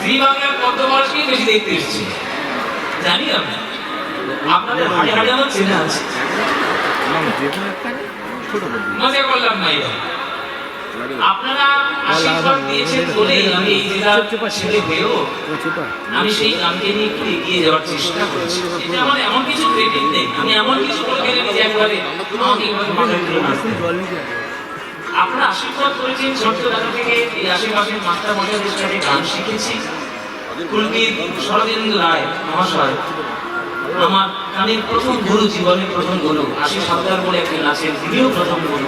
জি বাংলার পদ্মবর্ষকে বেশি দেখতে এসেছি, জানি আমি আপনাদের হাড়ে হাড়ে আমার চেনা আছে। মজা করলাম না, আপনারা আশীর্বাদ দিয়েছেন বলেই আমি এই জেলার ছেলে হয়েও আমি সেই গানকে নিয়ে একটু এগিয়ে যাওয়ার চেষ্টা করছি। এটা আমার এমন কিছু ক্রেডিট নেই, আমি এমন কিছু করে গেলে যে একবারে আমাকে এইভাবে মাথায় তুলে নাচতে। আপনারা আশীর্বাদ করেছেন ছোট্টবেলা থেকে এই আশেপাশের মাস্টার মশাইদের সাথে গান শিখেছি। কুলবীর শরদিন্দু রায় মহাশয় আমার গানের প্রথম গুরু, জীবনের প্রথম গুরু। আশিস সরকার বলে একজন আছেন, তিনিও প্রথম গুরু।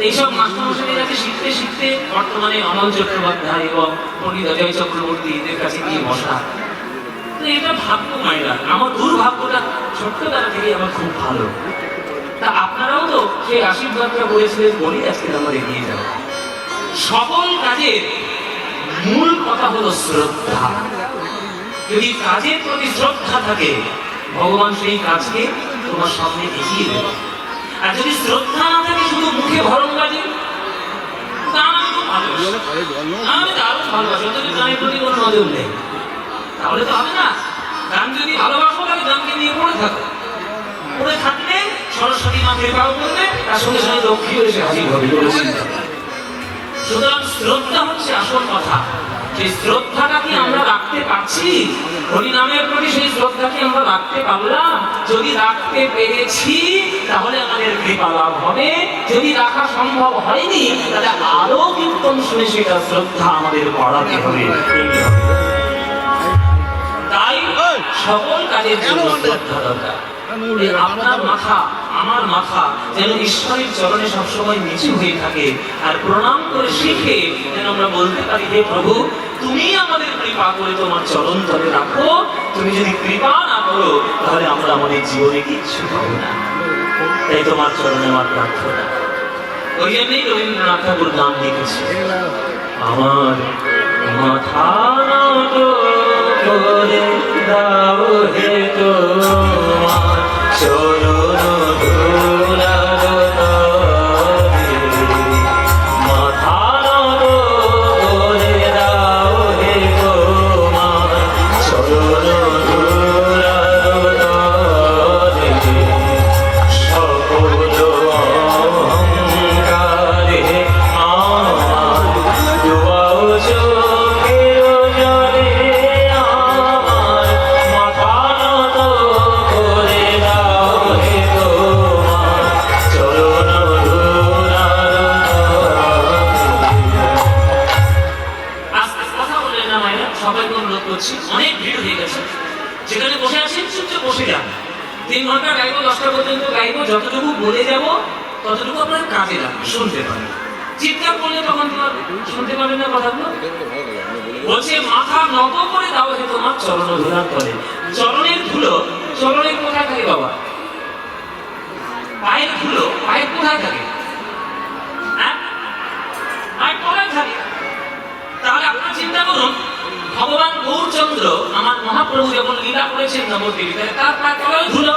এইসব মাস্টারমশাইদের কাছে শিখতে শিখতে বর্তমানে অনল চট্টোপাধ্যায় এবং পণ্ডিত অজয় চক্রবর্তী এদের কাছে গিয়ে বসা। তো এটা ভাগ্য মায়েরা, আমার দুর্ভাগ্যটা ছোট্টবেলা থেকে আমার খুব ভালো। তা আপনারাও তো সেই আশীর্বাদটা করেছিলেন বলেই আজকে আমার এগিয়ে যাওয়া। সকল কাজের মূল কথা হলো শ্রদ্ধা। যদি কাজের প্রতি শ্রদ্ধা থাকে, ভগবান সেই কাজকে তোমার সামনে এগিয়ে দেবে। আর যদি শ্রদ্ধা না থাকে, শুধু মুখে ভরণবাজি, গান আমি খুব ভালোবাসি, আমি দারুণ ভালোবাসি, অথচ গানের প্রতি কোনো নজর নেই, তাহলে তো হবে না। গান যদি ভালোবাসো, তাহলে গানকে নিয়ে পড়ে থাকো। পড়ে থাকলে সরস্বতী মা কৃপাও করবে, তার সঙ্গে সঙ্গে লক্ষ্মী এসে হাজির হবে। সুতরাং শ্রদ্ধা হচ্ছে আসল কথা। সেই শ্রদ্ধাটা কি আমরা রাখতে পারছি? হরিনামের প্রতি সেই শ্রদ্ধা কি আমরা রাখতে পারলাম? যদি রাখতে পেরেছি, তাহলে আমাদের কৃপা লাভ হবে। যদি রাখা সম্ভব হয়নি, তাহলে আরো কীর্তন শুনে সেটা শ্রদ্ধা আমাদের বাড়াতে হবে। তাই সকল কাজের জন্য শ্রদ্ধা দরকার। আপনার মাথা, আমার মাথা যেন ঈশ্বরের চরণে সবসময় নিচু হয়ে থাকে, আর প্রণাম করে শিখে যেন আমরা বলতে পারি, হে প্রভু, তুমি আমাদের কৃপা করে তোমার চরণ তলে রাখো। তুমি যদি কৃপা না করো, তাহলে আমরা আমাদের জীবনে কিচ্ছু পাবো না। তাই তোমার চরণে আমার প্রার্থনা। ওই জন্যই রবীন্দ্রনাথ ঠাকুর গান লিখেছে, আমার মাথা নত করে দাও হে তোমার চরণ ধুলার তলে, মাথা নত করে দাও হে তোমার চরণ ধুলার তলে, সকল অহংকারে আমার ডুবাও চোখের জলে, আমার মাথা নত করে দাও হে তোমার চরণ ধুলার তলে। আস্তে কথা বললেন না মায়েরা, সবাইকে অনুরোধ করছি, অনেক ভিড় হয়ে গেছে। যেখানে বসে আছেন চুপচাপ বসে যান। 3 ঘন্টা গাইবো, 10টা পর্যন্ত গাইবো। যতটুকু বলে যাব ততটুকু আপনার কাজে লাগবে, শুনতে পাবেন। চিৎকার করলে তখন তোমার শুনতে পাবেন না কথাগুলো। বলছে মাথা নত করে দাও হে তোমার চরণ ধুলার তলে। চরণের ধুলো, চরণের কোথায় থাকে বাবা? পায়ের ধুলো পায়ের কোথায় থাকে? হ্যাঁ, পায়ের তলায় থাকে। তাহলে আপনারা চিন্তা করুন, ভগবান গৌরচন্দ্র আমার মহাপ্রভু যখন লীলা করেছেন নবদ্বীপে, তার পায়ের তলায় ধুলো।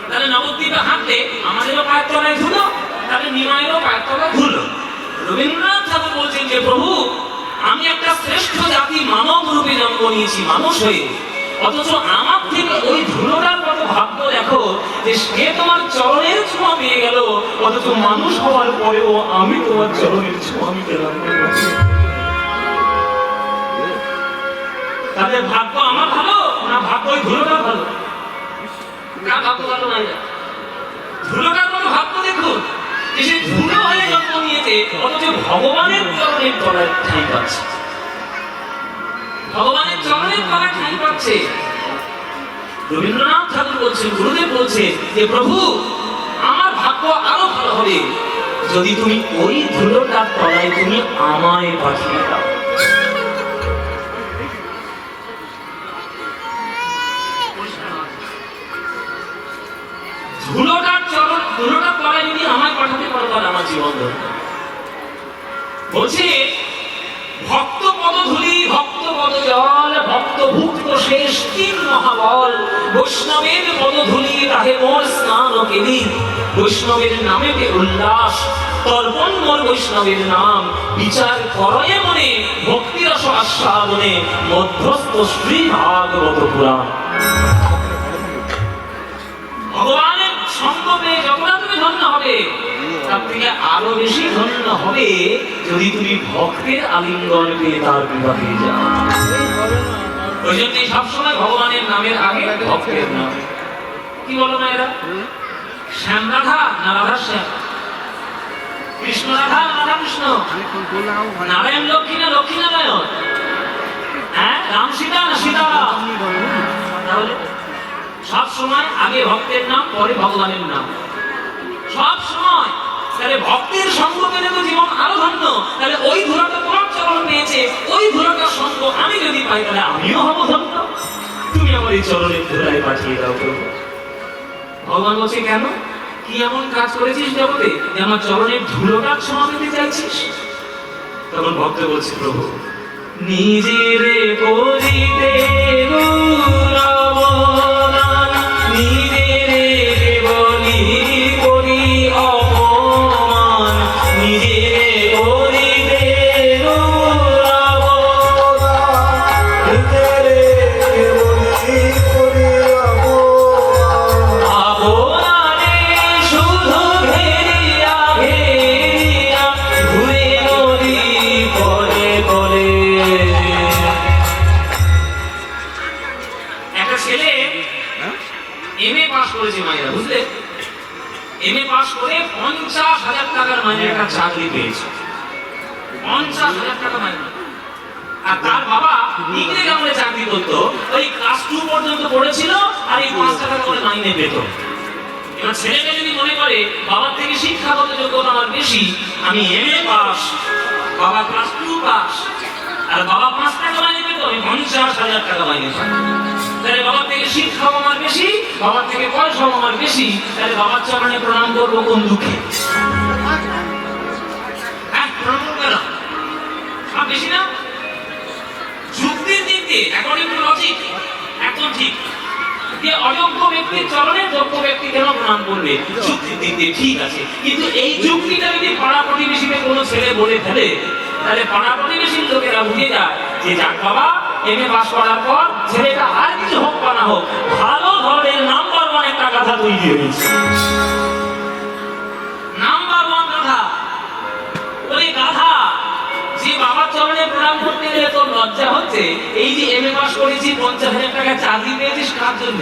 তাহলে নবদ্বীপে হাঁটলে আমাদেরও পায়ের তলায় ধুলো, তাহলে নিমায়েরও পায়ের তলায় ধুলো। রবীন্দ্রনাথ ঠাকুর বলছেন যে প্রভু, আমি একটা শ্রেষ্ঠ জাতি মানব রূপে জন্ম নিয়েছি, মানুষ হয়ে, অথচ আমার থেকে ওই ধুলোটার কত ভাগ্য দেখো যে সে তোমার চরণের ছোঁয়া পেয়ে গেল, অথচ মানুষ হওয়ার পরেও আমি তোমার চরণের ছোঁয়া আমি পেলাম না। তাদের ভাগ্য আমার ভালো না ভাগ্য ওই ধুলোটা ভালো? না, ভাগ্য ভালো নাই। ধুলোটার কোনো ভাগ্য দেখুন, যে সে ধুলো হয়ে জন্ম নিয়েছে, অথচ ভগবানের চরণের তলায় ঠাঁই পাচ্ছে। ভগবানের চরণের তলায় ঠাঁই পাচ্ছে। রবীন্দ্রনাথ ঠাকুর বলছেন, গুরুদেব বলছেন যে প্রভু, আমার ভাগ্য আরো ভালো হবে যদি তুমি ওই ধুলোটার তলায় তুমি আমায় পাঠিয়ে দাও। ধুলোটার চরণ, ধুলোটার তলায় যদি আমায় পাঠাতে পারো, তাহলে আমার জীবন দরকার। বলছে ভক্ত পদধূলি, ভক্ত পদ জল, ভক্ত ভুক্ত শেষ 3 মহাবল, বৈষ্ণবের পদধূলি তাহে মোর স্নান কেলি, বৈষ্ণবের নামেতে উল্লাস, তর্পণ মোর বৈষ্ণবের নাম, বিচার করয়ে মনে ভক্তি রস আস্বাদনে, মধ্যস্থ শ্রী ভাগবত পুরাণ। ভগবানের সঙ্গ পেয়ে যতটা তুমি ধন্য হবে, তার থেকে আরো বেশি ধন্য হবে যদি তুমি ভক্তের আলিঙ্গন পেয়ে তার কৃপা পেয়ে যাও। ওই জন্যই সবসময় ভগবানের নামের আগে ভক্তের নাম। কি বলো না এরা? শ্যাম রাধা না রাধা শ্যাম, কৃষ্ণ রাধা রাধা কৃষ্ণ, নারায়ণ লক্ষ্মী না লক্ষ্মী নারায়ণ, হ্যাঁ রাম সীতা না সীতারাম। তাহলে সব সময় আগে ভক্তের নাম, পরে ভগবানের নাম, সব সময়। তাহলে ভক্তের সঙ্গ পেলে তো জীবন আরো ধন্য। তাহলে ওই ধুলাটা তোমার চরণ পেয়েছে, ওই ধুলাটার সঙ্গ আমি যদি পাই তাহলে আমিও হব ধন্য। তুমি আমার এই চরণের ধুলায় পাঠিয়ে দাও প্রভু। ভগবান বলছে কেন, কি এমন কাজ করেছিস জগতে যে আমার চরণের ধুলোটা ক্ষমা পেতে চাইছিস? তখন ভক্ত বলছে প্রভু নিজের করিতে অবদান, নিজের বলি করি অপমান, নিজের করিতে চাকরি পেয়েছে, 50,000 টাকা মাইনে। আর তার বাবা ইংরেজি আমলে চাকরি করতো, ওই ক্লাস 2 পর্যন্ত পড়েছিল আর এই 5 টাকা করে মাইনে পেত। এবার ছেলেটা যদি মনে করে বাবার থেকে শিক্ষাগত যোগ্যতা আমার বেশি, আমি এমএ পাস, বাবা ক্লাস 2 পাস, আর বাবা 5 টাকা মাইনে পেত, আমি 50,000 টাকা মাইনে পাই। তাহলে বাবার থেকে শিক্ষাও আমার বেশি, বাবার থেকে পয়সাও আমার বেশি, তাহলে বাবার চরণে প্রণাম করবো কোন দুঃখে? বেশি না? যুক্তির দিক দিয়ে অ্যাকর্ডিং টু লজিক একদম ঠিক। যে অযোগ্য ব্যক্তির চরণে যোগ্য ব্যক্তি কেন প্রণাম করবে? যুক্তির দিক দিয়ে ঠিক আছে, কিন্তু এই যুক্তিটা যদি পাড়া প্রতিবেশীতে কোনো ছেলে বলে ফেলে, তাহলে পাড়া প্রতিবেশীর লোকেরা বুঝে যায় যে যাক বাবা এমএ পাস করার পর ছেলেটা আর কিছু হোক বা না হোক, ভালো ঘরের নাম্বার 1 একটা কথা তৈরি হয়েছে। নাম্বার 1 কথা ওই গাধা যে বাবার চরণে প্রণাম করতে গেলে তোর লজ্জা হচ্ছে, এই যে এমএ পাস করেছি 50,000 টাকা চাকরি পেয়েছিস কার জন্য?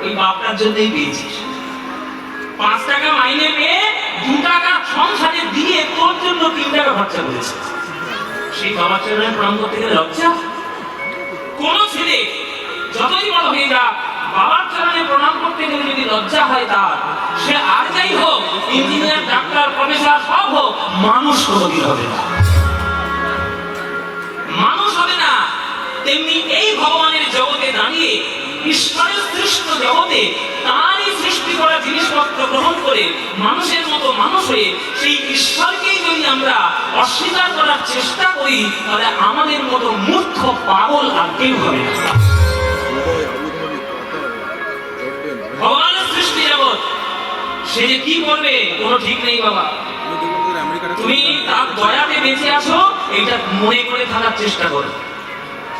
ওই বাপটার জন্যই পেয়েছিস। 5 টাকা মাইনে পেয়ে 2 টাকা সংসারে দিয়ে তোর জন্য 3 টাকা খরচা করেছে। সেই বাবার চরণে প্রণাম করতে গেলে লজ্জা? কোন ছেলে যতই বড় হয়ে যাক, বাবার চরণে প্রণাম করতে গেলে যদি লজ্জা হয় তার, সে আর যাই হোক, ইঞ্জিনিয়ার ডাক্তার প্রফেসর সব হোক, মানুষ কোনোদিন হবে না, মানুষ হবে না। তেমনি এই ভগবানের জগতে দাঁড়িয়ে, ঈশ্বরের সৃষ্ট জগতে তারই সৃষ্টি করা জিনিসপত্র গ্রহণ করে মানুষের মতো মানুষ হয়ে সেই ঈশ্বরকেই যদি আমরা অস্বীকার করার চেষ্টা করি, তাহলে আমাদের মতো মূর্খ পাগল আর কেউ হবে না। ভগবানের সৃষ্টি জগৎ, সে যে কি করবে কোনো ঠিক নেই বাবা। তুমি তার দয়াতে বেঁচে আছো এটা মনে করে থাকার চেষ্টা করো,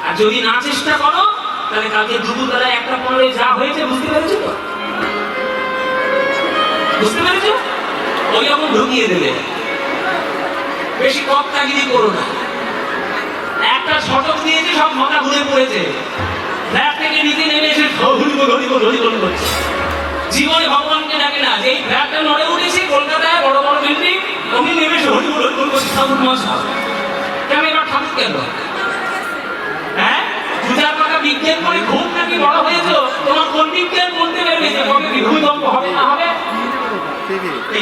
আর যদি না চেষ্টা করো তাহলে কালকে দুপুরবেলায় 1:15 যা হয়েছে বুঝতে পেরেছো তো? বুঝতে পেরেছো? ওই রকম ঢুকিয়ে দেবে। বেশি কপ্তাগিরি করো না। একটা ছটক দিয়েছে, সব মাথা ঘুরে পড়েছে, ফ্ল্যাট থেকে নিচে নেমে এসে হরিবোল করছে। জীবনে ভগবানকে ডাকে না। যেই ফ্ল্যাটটা নড়ে উঠেছে কলকাতায় বড় বড় বিল্ডিং, ওখানে নেমে এসে হরিবোল করছে ঠাকুর মশা। কেন এবার ঠাকুর কেন? হ্যাঁ, 2-4 টাকা বিজ্ঞান করে খুব নাকি বড় হয়েছে, তোমার কোন বিজ্ঞান বলতে পারবে যে কবে ভূমিকম্প হবে না হবে?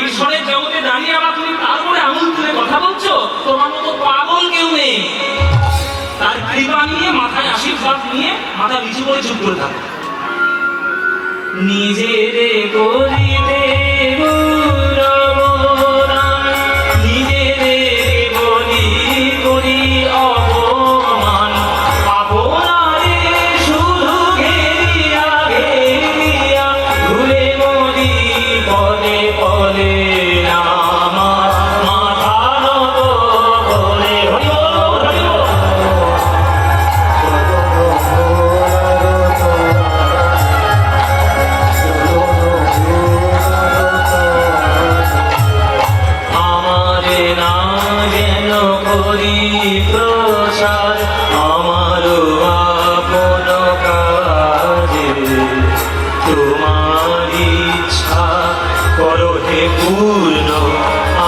ঈশ্বরের জগতে দাঁড়িয়ে আবার তুমি তারপরে আঙুল তুলে কথা বলছো? তোমার মতো পাগল কেউ নেই। তার কৃপা নিয়ে, মাথায় আশীর্বাদ নিয়ে মাথা নিচু করে চুপ করে থাকো। নিজের করিতে পদে পদে নামা করি প্রচার আমার আপন কাজে, তোমার ইচ্ছা করো হে পূর্ণ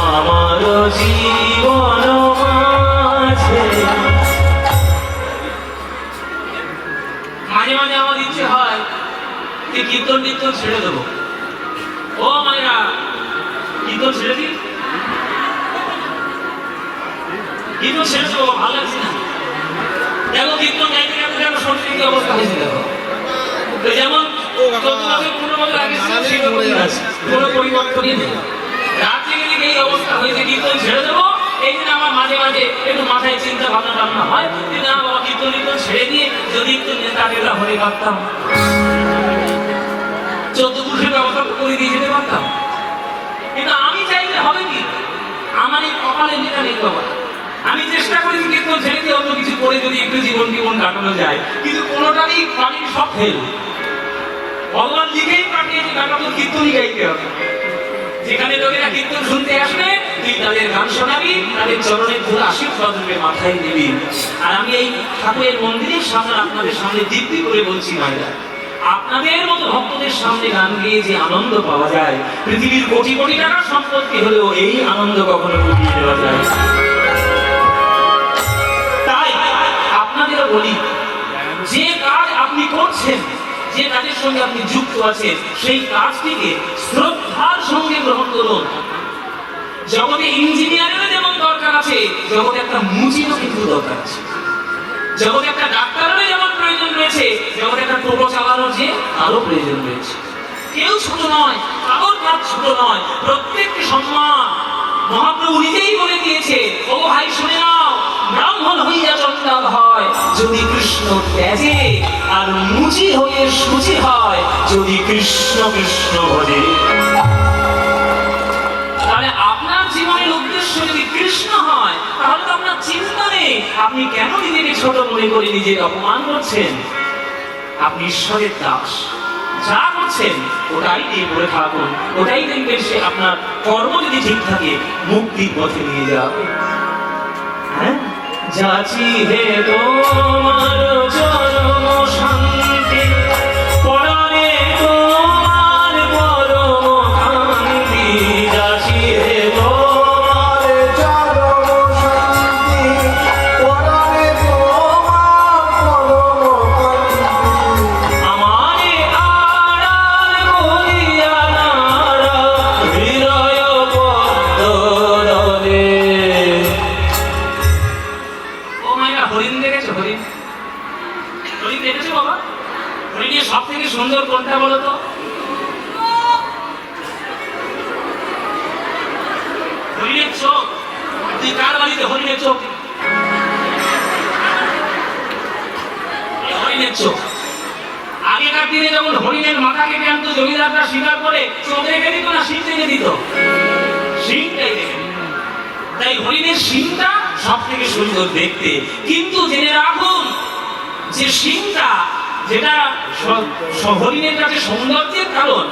আমার জীবন মাঝে। মাঝে মাঝে আমার ইচ্ছে হয় যে কীর্তন টীর্তন ছেড়ে দেবো। ও মায়েরা, কীর্তন ছেড়ে দিই, কীর্তন ছেড়ে দেবো, ভালো লাগছে না। দেখো কীর্তন গাইতে গাইতে দেখো শরীরের কি অবস্থা হয়েছে, দেখো যেমন 14 বছর 15 বছর আগে সেরকমই আছে, কোনো পরিবর্তনই নেই। রাত্রে গেলে এই অবস্থা হয়েছে, কীর্তন ছেড়ে দেবো। এই জন্য আমার মাঝে মাঝে একটু মাথায় চিন্তা ভাবনা টাবনা হয় যে না বাবা, কীর্তন টীর্তন ছেড়ে দিয়ে যদি একটু নেতা টেতা হয়ে পারতাম, 14 পুরুষের ব্যবস্থা করে দিয়ে যেতে পারতাম। কিন্তু আমি চাইলে হবে কি, আমার এই কপালে লেখা নেই বাবা। আমি চেষ্টা করেছি কীর্তন ছেড়ে দিয়ে অন্য কিছু করে যদি একটু জীবন কাটানো যায়, কিন্তু কোনোটারই পানির সব ফেল। ভগবান লিখেই পাঠিয়েছে কাটানো কীর্তনই গাইতে হবে। যেখানে লোকেরা কীর্তন শুনতে আসবে তুই তাদের গান শোনাবি, তাদের চরণের ধুলো আশীর্বাদ রূপে মাথায় দিবি। আর আমি এই ঠাকুরের মন্দিরের সামনে আপনাদের সামনে দিব্যি করে বলছি মায়েরা, আপনাদের মতো ভক্তদের সামনে গান গেয়ে যে আনন্দ পাওয়া যায়, পৃথিবীর কোটি কোটি টাকার সম্পত্তি হলেও এই আনন্দ কখনো ফুটিয়ে দেওয়া যায়। তাই আপনাদেরও বলি, যে কাজ আপনি করছেন, যে কাজের সঙ্গে আপনি যুক্ত আছেন, সেই কাজটিকে শ্রদ্ধার সঙ্গে গ্রহণ করুন। জগতে ইঞ্জিনিয়ারেরও যেমন দরকার আছে, জগতে একটা মুচিরও কিন্তু দরকার আছে। জগতে একটা ডাক্তারেরও যেমন প্রয়োজন রয়েছে, জগতে একটা টোটো চালানোর যে তারও প্রয়োজন রয়েছে। কেউ ছোট নয়, কারোর কাজ ছোট নয়, প্রত্যেকটি সম্মান। মহাপ্রভু নিজেই বলে দিয়েছে, ও ভাই শুনে নাও, ব্রাহ্মণ হইয়া চন্ডাল হয় যদি কৃষ্ণ ত্যাজে, আর মুচি হয়ে সুচি হয় যদি কৃষ্ণ কৃষ্ণ ভজে। তাহলে আপনার জীবনের উদ্দেশ্য যদি কৃষ্ণ হয়, তাহলে তো আপনার চিন্তা নেই আপনি কেন নিজেকে ছোট মনে করে নিজেকে অপমান করছেন। আপনি ঈশ্বরের দাস, যা করছেন ওটাই দিয়ে পড়ে থাকুন, ওটাই দেখবেন সে আপনার কর্ম যদি ঠিক থাকে মুক্তির পথে নিয়ে যাবে। হ্যাঁ, যাচি হে তোমার চরম শান্তি, পরাণে তোমার পরম শান্তি। যাচি হে তোমার চরম শান্তি, পরাণে তোমার পরম শান্তি। আমারে আড়াল করিয়া নাড়া হৃদয় পদ্মদলে। হরিণ দেখেছো? হরিণ দেখেছো বাবা? হরিণের সব থেকে সুন্দর কোনটা বলো তো? হরিণের চোখ। তুই কার বাড়িতে হরিণের চোখ? হরিণের চোখ। আগেকার দিনে যখন হরিণের মাথা কেটে আনতো জমিদাররা স্বীকার করে, চোখ রেখে দিত না শিং রেখে দিত? শিংটাই রেখে দিত। তাই হরিণের শিংটা সব থেকে সুন্দর দেখতে। কিন্তু জেনে রাখুন যে শিংটা, যেটা হরিণের কাছে সৌন্দর্যের কারণ,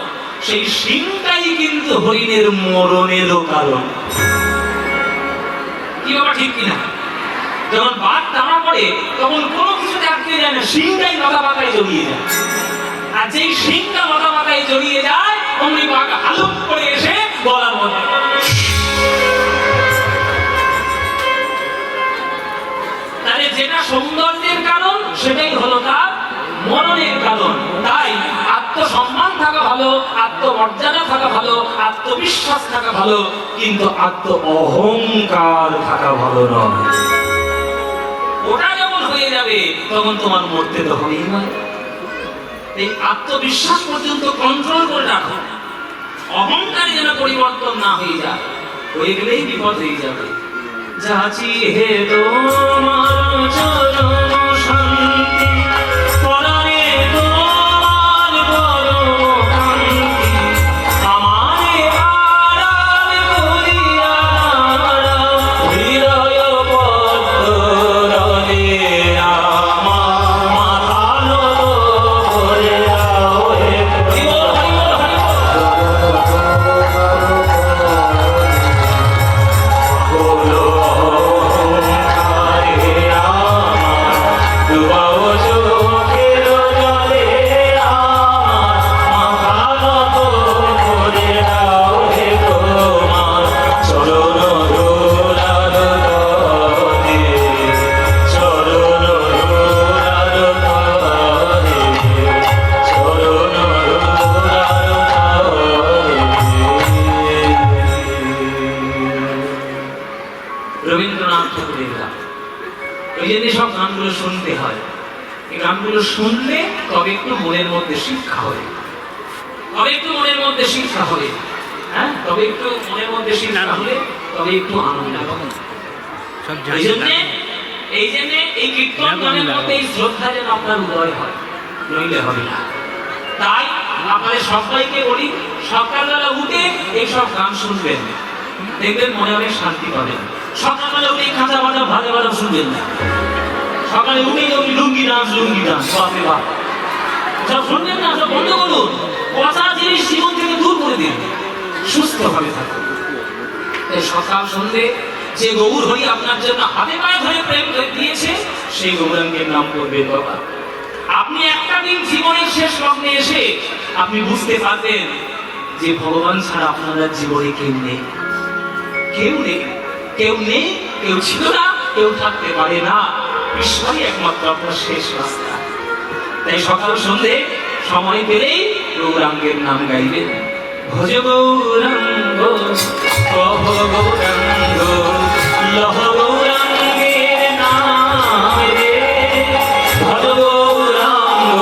সেই শিংটাই কিন্তু হরিণের মরণেরও কারণ। কি বাবা, ঠিক কিনা? যখন বাঘ টানা পড়ে তখন কোনো কিছুতে আটকে যায় না, শিংটাই মাথা পাতায় জড়িয়ে যায়। আর যেই শিংটা মাথা পাতায় জড়িয়ে যায়, অমনি বাঘ হালুক করে এসে গলা মনে। তাহলে যেটা সৌন্দর্যের কারণ সেটাই হলো তার মরণের কারণ। তাই আত্মসম্মান থাকা ভালো, আত্মমর্যাদা থাকা ভালো, আত্মবিশ্বাস থাকা ভালো, কিন্তু আত্ম অহংকার থাকা ভালো নয়। ওটা যখন হয়ে যাবে তখন তোমার মরতে তো হবেই না। এই আত্মবিশ্বাস পর্যন্ত কন্ট্রোল করে রাখো, অহংকারে যেন পরিবর্তন না হয়ে যায়, হয়ে গেলেই বিপদ হয়ে যাবে। যাচি হে তোমার চরম শান্তি, পরাণে তোমার পরম শান্তি। আমারে আড়াল করিয়া নাড়া হৃদয় পদ্মদলে। আমার মাথা নত করে দাও হে। হরি বল, হরি বল, হরি বল। রবীন্দ্রনাথ ঠাকুরের গান। ওই জন্য সব গানগুলো শুনতে হয়। এই গানগুলো শুনলে তবে একটু মনের মধ্যে শিক্ষা হয়, তবে একটু মনের মধ্যে শিক্ষা হবে, হ্যাঁ, তবে একটু মনের মধ্যে শিক্ষা হলে তবে একটু আনন্দ হবে। এই জন্য এই কীর্তন গানের মধ্যে এই শ্রদ্ধা যেন আপনার উদয় হয়, নইলে হবে না। তাই আপনাদের সবাইকে বলি, সকালবেলা উঠে এইসব গান শুনবেন, দেখবেন মনে অনেক শান্তি পাবেন। সকালবেলা উঠে কাঁচা বাজা ভাজা বাজা শুনবেন না। সকালে উঠে লুঙ্গি ডান্স বাপরে বাপ সব শুনবেন না, সব বন্ধ করুন। পচা জিনিস জীবন থেকে দূর করে দিন, সুস্থভাবে থাকুন। সকাল সন্ধ্যে যে গৌর হরি আপনার জন্য হাতে পায়ে ধরে প্রেম দিয়েছে, সেই গৌরাঙ্গের নাম করবেন বাবা। আপনি একটা দিন জীবনের শেষ লগ্নে এসে আপনি বুঝতে পারবেন যে ভগবান ছাড়া আপনারা জীবনে কেউ নেই, কেউ নেই, কেউ নেই, কেউ ছিল না, কেউ থাকতে পারে না। ঈশ্বরই একমাত্র আপনার শেষ রাস্তা। তাই সকাল সন্ধ্যে সময় পেলেই গৌরাঙ্গের নাম গাইবেন। ভজ গৌরাঙ্গ কহ গৌরাঙ্গ লহ গৌরাঙ্গের নাম রে, ভজ গৌরাঙ্গ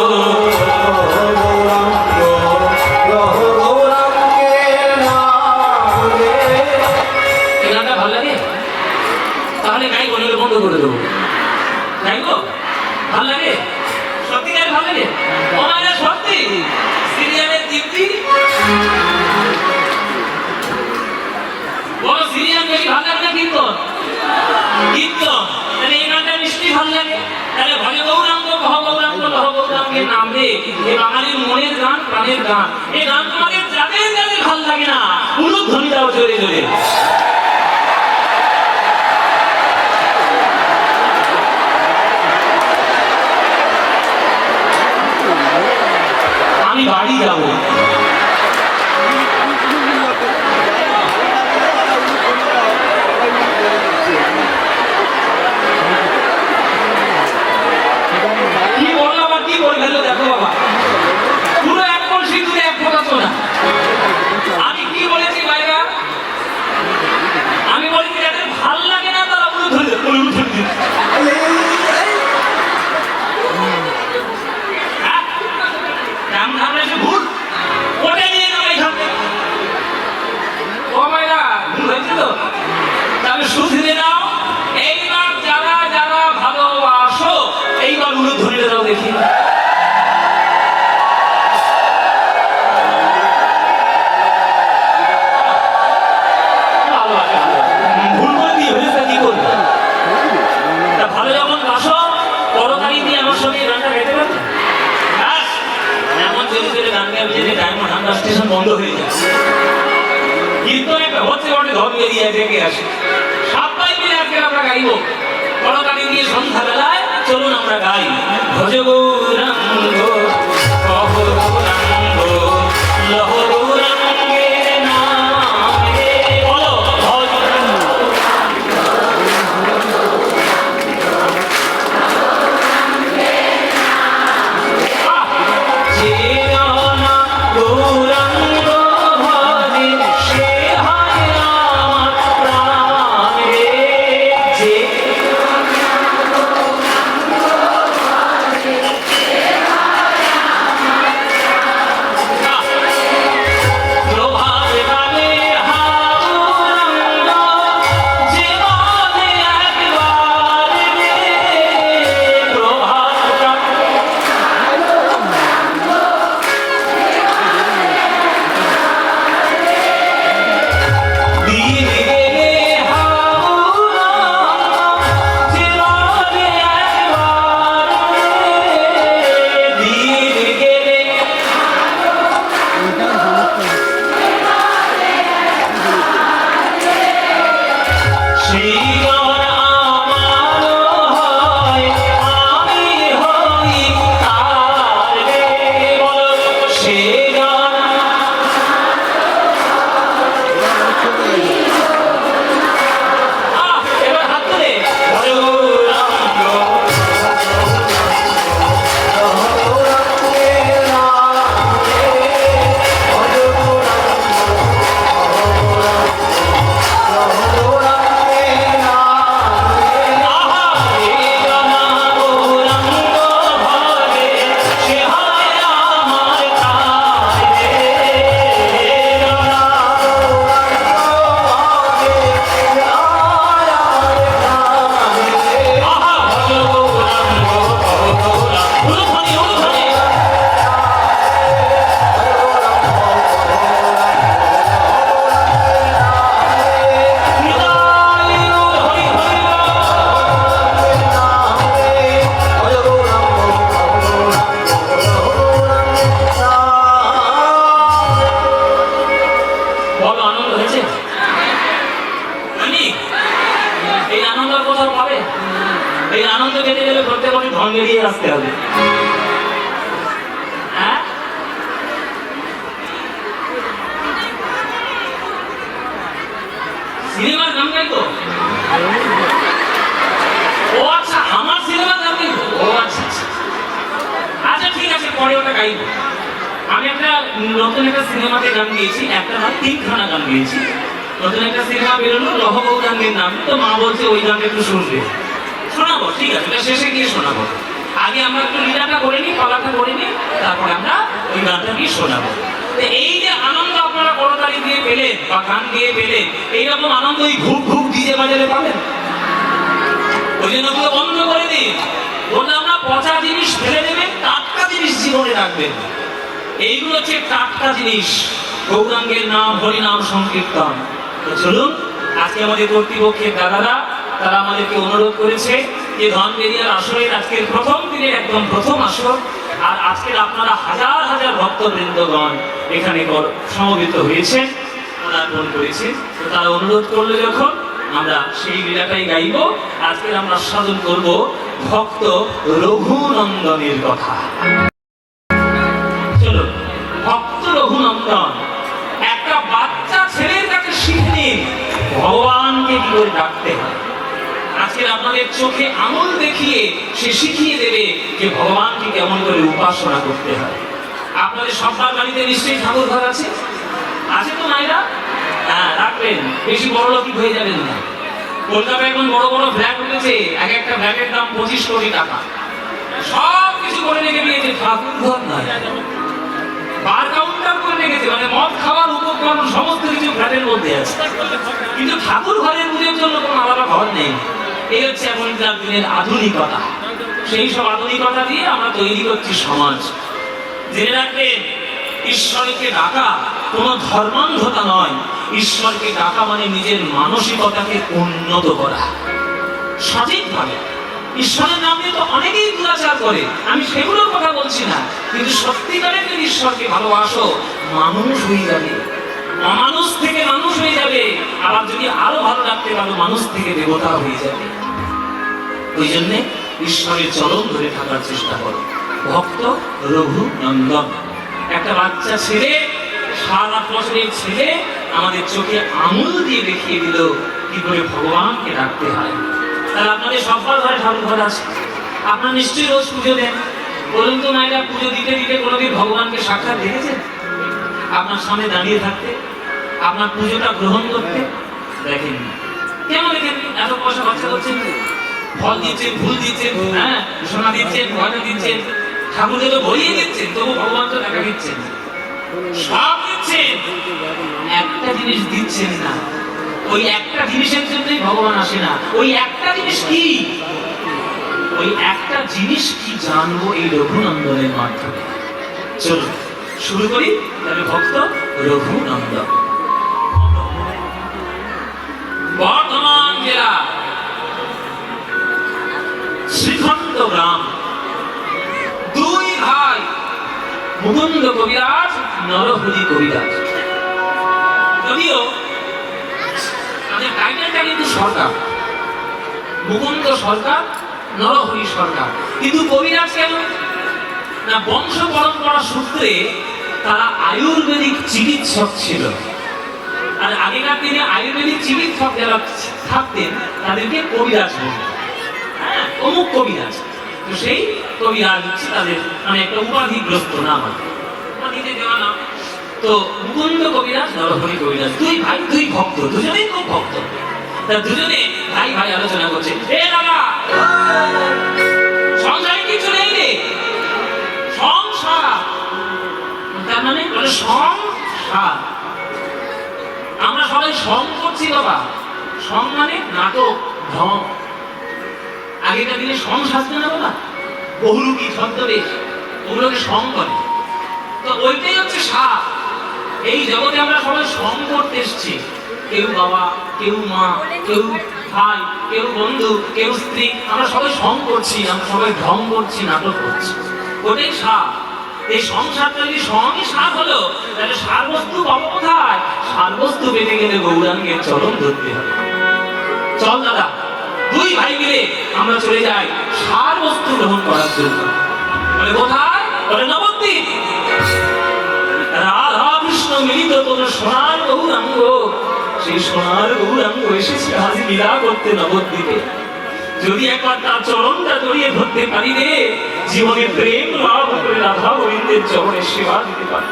লহ গৌরাঙ্গের নাম রে। এই গানটা ভালো লাগে? তাহলে গাইব, নইলে বন্ধ করে দেবো। গাইব? ভাল লাগে? সত্যিকার ভালো লাগে? ওনারা সত্যি সিরিয়ালের দীপ্তি বড় সিরিয়াল বেশি ভালো লাগে না কীর্তন? কীর্তন তাহলে এই গানটা নিশ্চয়ই ভালো লাগে। তাহলে ভজ গৌরাঙ্গ কহ গৌরাঙ্গ লহ গৌরাঙ্গের নাম রে, এ বাঙালির মনের গান, প্রাণের গান। এই গান তোমাদের যাদের যাদের ভালো লাগে না, উলুধ্বনি দাও জোরে জোরে। আমি বাড়ি যাব, কি বললাম আর কি বলে ফেললো দেখো বাবা, পুরো এক কলসি দুধে এক ফোঁটা সোনা। আমি কি বলেছি ভাইরা? আমি বলেছি যাদের ভাল লাগে না তারা উলুধ্বনি ভুল ওটা নিয়ে নাম এখানে। ও ভাইরা ভুল হয়েছে তো? তাহলে শুধরে নাও। এইবার যারা যারা ভালোবাসো এইবার উলুধ্বনিটা দাও দেখি। ভুল করে দিয়ে হয়েছে কি করবে? ভালো যখন বাসো পরকালী দিয়ে আমার সঙ্গে গানটা গাইতে পারবে। এমন জোরে জোরে গান গাইবে যে ডায়মন্ড হামরা স্টেশন বন্ধ হয়ে যায়। কীর্তনে হচ্ছে বটে ধর্মে দিয়ে ডেকে আসে। সবাই মিলে আজকে আমরা গাইব পরকালী দিয়ে সন্ধ্যাবেলায়। চলুন আমরা গাই ভজ গৌরাঙ্গ কহ গৌরাঙ্গ লহ গৌরাঙ্গের নাম রে। বলো ভজ গৌরাঙ্গ ভজে সে হয় আমার প্রাণ রে। যে এই আনন্দ আর কোথাও পাবে? এই আনন্দ পেতে গেলে প্রত্যেক বছর ধন বেরিয়ে আসতে হবে। হ্যাঁ, সিনেমার গান গাইতো? ও আচ্ছা, আমার সিনেমার গান গাইতো? ও আচ্ছা আচ্ছা আচ্ছা, ঠিক আছে, পরে ওটা গাইবো। আমি একটা নতুন একটা সিনেমাতে গান গিয়েছি, একটা না 3খানা গান গিয়েছি। নতুন একটা সিনেমা বেরোলো লহবউ গানের নাম, তো মা বলছে ওই গানটা একটু শুনবে। শোনাবো, ঠিক আছে, এটা শেষে গিয়ে শোনাবো। আগে আমরা একটু লীলাটা করে নিই, পালাটা করে নিই, তারপরে আমরা ওই গানটা গিয়ে শোনাবো। এই যে আনন্দ আপনারা করতালি দিয়ে পেলেন বা গান দিয়ে পেলেন, এইরকম আনন্দ ওই ঘুপ ঘুপ ডিজে বাজারে পাবেন? ওই জন্য ওগুলো বন্ধ করে দিন। বললাম না, পচা জিনিস ফেলে দেবেন, টাটকা জিনিস জীবনে রাখবেন। এইগুলো হচ্ছে টাটকা জিনিস, গৌরাঙ্গের নাম, হরিনাম সংকীর্তন। তো চলুন, আজকে আমাদের কর্তৃপক্ষের দাদারা তারা আমাদেরকে অনুরোধ করেছে যে ধনবেরিয়ার আসরের আজকের প্রথম দিনের একদম প্রথম আসর, আর আজকের আপনারা হাজার হাজার ভক্তবৃন্দগণ এখানে সমবেত হয়েছেন, পদার্পণ করেছেন। তো তারা অনুরোধ করলে যখন, আমরা সেই লীলাটাই গাইব। আজকের আমরা আস্বাদন করব ভক্ত রঘুনন্দনের কথা। চলো, ভক্ত রঘুনন্দন একটা বাচ্চা ছেলের কাছে শিখে নিন ভগবানকে কি করে ডাকতে হয়। আজকের আপনাদের চোখে আঙুল দেখিয়ে সে শিখিয়ে দেবে যে ভগবানকে কেমন করে উপাসনা করতে হয়। আপনাদের সবার বাড়িতে নিশ্চয়ই ঠাকুর ঘর আছে, আছে তো নাইরা? হ্যাঁ, রাখবেন, বেশি বড় লোকই হয়ে যাবেন না। কলকাতায় এখন বড় বড় ফ্ল্যাট উঠেছে, এক একটা ফ্ল্যাটের দাম 25 কোটি টাকা। সব কিছু করে রেখে দিয়েছে, ঠাকুর ঘর নয়, বার কাউন্টার করে রেখেছে, মানে মদ খাওয়ার উপকরণ সমস্ত কিছু ফ্ল্যাটের মধ্যে আছে, কিন্তু ঠাকুর ঘরের পুজোর জন্য কোনো আলাদা ঘর নেই। এই হচ্ছে এখনকার দিনের আধুনিকতা। সেই সব আধুনিকতা দিয়ে আমরা তৈরি করছি সমাজ। জেনে রাখবেন, ঈশ্বরকে ডাকা কোনো ধর্মান্ধতা নয়। ঈশ্বরকে ডাকা মানে নিজের মানসিকতাকে উন্নত করা সঠিকভাবে। ঈশ্বরের নাম নিয়ে তো অনেকেই দুরাচার করে, আমি সেগুলোর কথা বলছি না, কিন্তু সত্যিকারের যদি ঈশ্বরকে ভালোবাসো, মানুষ হয়ে যাবে, অমানুষ থেকে মানুষ হয়ে যাবে। আবার যদি আরো ভালো রাখতে পারো, মানুষ থেকে দেবতা হয়ে যাবে। ওই জন্যে ঈশ্বরের চরণ ধরে থাকার চেষ্টা করো। ভক্ত রঘুনন্দন একটা বাচ্চা ছেলে, 7-8 বছরের ছেলে, আমাদের চোখে আঙুল দিয়ে দেখিয়ে দিল কি করে ভগবানকে ডাকতে হয়। তাহলে আপনাদের সবার ঘরে ঠাকুর ঘর আছে, আপনারা নিশ্চয়ই রোজ পুজো দেন। বলুন তো মায়েরা, পুজো দিতে দিতে কোনোদিন ভগবানকে সাক্ষাৎ দেখেছেন? আপনার সামনে দাঁড়িয়ে থাকতে, আপনার পুজোটা গ্রহণ করতে দেখেননি। কেন দেখেননি? এত পয়সা খরচা করছেন, ফল দিচ্ছেন, ফুল দিচ্ছেন, হ্যাঁ, সোনা দিচ্ছেন, গয়না দিচ্ছেন, ঠাকুরকে তো ভরিয়ে দিচ্ছেন, তবু ভগবান তো দেখা দিচ্ছেন, সব দিচ্ছেন, একটা জিনিস দিচ্ছেন না। ওই একটা জিনিসের জন্যই ভগবান আসে না। ওই একটা জিনিস কি? ওই একটা জিনিস কি জানবো এই রঘুনন্দনের মাধ্যমে। চলো শুরু করি তাহলে। ভক্ত রঘুনন্দন বর্ধমান জেলা শ্রীখণ্ড গ্রাম, 2 ভাই, মুকুন্দ কবিরাজ, নরহরি কবিরাজ। যদিও তাদের টাইটেলটা কিন্তু সরকার, মুকুন্দ সরকার, নরহরি সরকার, কিন্তু কবিরাজ কেন না? বংশ পরম্পরা সূত্রে তারা আয়ুর্বেদিক চিকিৎসক ছিল। আর আগেকার দিনে আয়ুর্বেদিক চিকিৎসক যারা থাকতেন তাদেরকে কবিরাজ বলতেন। হ্যাঁ, অমুক কবিরাজ। তো সেই কবিরাজ হচ্ছে তাদের মানে একটা উপাধিগ্রস্ত নাম, উপাধিতে দেওয়া নাম। তো মুকুন্দ কবিরাজ, নরহরি কবিরাজ, 2 ভাই, 2 ভক্ত, দুজনেই খুব ভক্ত। তা দুজনে ভাই ভাই আলোচনা করছে, এ দাদা সংসারে কিছু নেই রে, সংসার তার মানে বলে সংসার। আমরা সবাই সং করছি বাবা, সং মানে নাটক, ঢং। আগেকার দিনে সং সাজতে না বাবা, বহুরূপী ছদ্মবেশ, ওগুলোকে সং করে। তো ওইটাই হচ্ছে সাপ। এই জগতে আমরা সবাই সং করতে এসছি, কেউ বাবা, কেউ মা, কেউ ভাই, কেউ বন্ধু, কেউ স্ত্রী, আমরা সবাই সং করছি, আমরা সবাই ঢং করছি, নাটক করছি। ওটাই সাপ। এই সংসারটা যদি সঙ্গে সাপ হলো, তাহলে সার বস্তু পাবো কোথায়? সার বস্তু পেতে গেলে গৌরাঙ্গের চরণ ধরতে হবে। চল দাদা, দুই ভাই মিলে আমরা চলে যাই সার বস্তু গ্রহণ করার জন্য। বলে কোথায়? বলে নবদ্বীপ। রাধা কৃষ্ণ মিলিত তোর সোনার গৌরাঙ্গ, সেই সোনার গৌরাঙ্গ এসেছে আজ লীলা করতে নবদ্বীপে। যদি একবার তার চরণটা জড়িয়ে ধরতে পারি রে, জীবনে প্রেম লাভ করে রাধা গোবিন্দের চরণে সেবা দিতে পারি।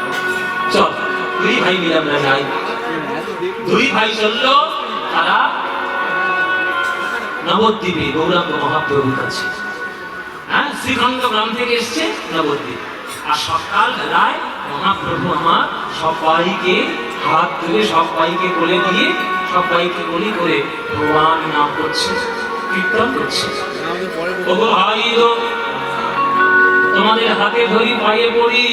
চল দুই ভাই মিলে আমরা যাই। দুই ভাই চললো তারা নবদ্বীপে গৌরাঙ্গ মহাপ্রভুর কাছে। হ্যাঁ, শ্রীখণ্ড গ্রাম থেকে এসছে নবদ্বীপ। আর সকাল বেলায় মহাপ্রভু আমার সবাইকে হাত তুলে সবাইকে কোলে দিয়ে সবাইকে কোলে করে ভগবান নাম করছে, কীর্তন করছে। ওগো ভাই গো, তোমাদের হাতে ধরি পায়ে পড়ি,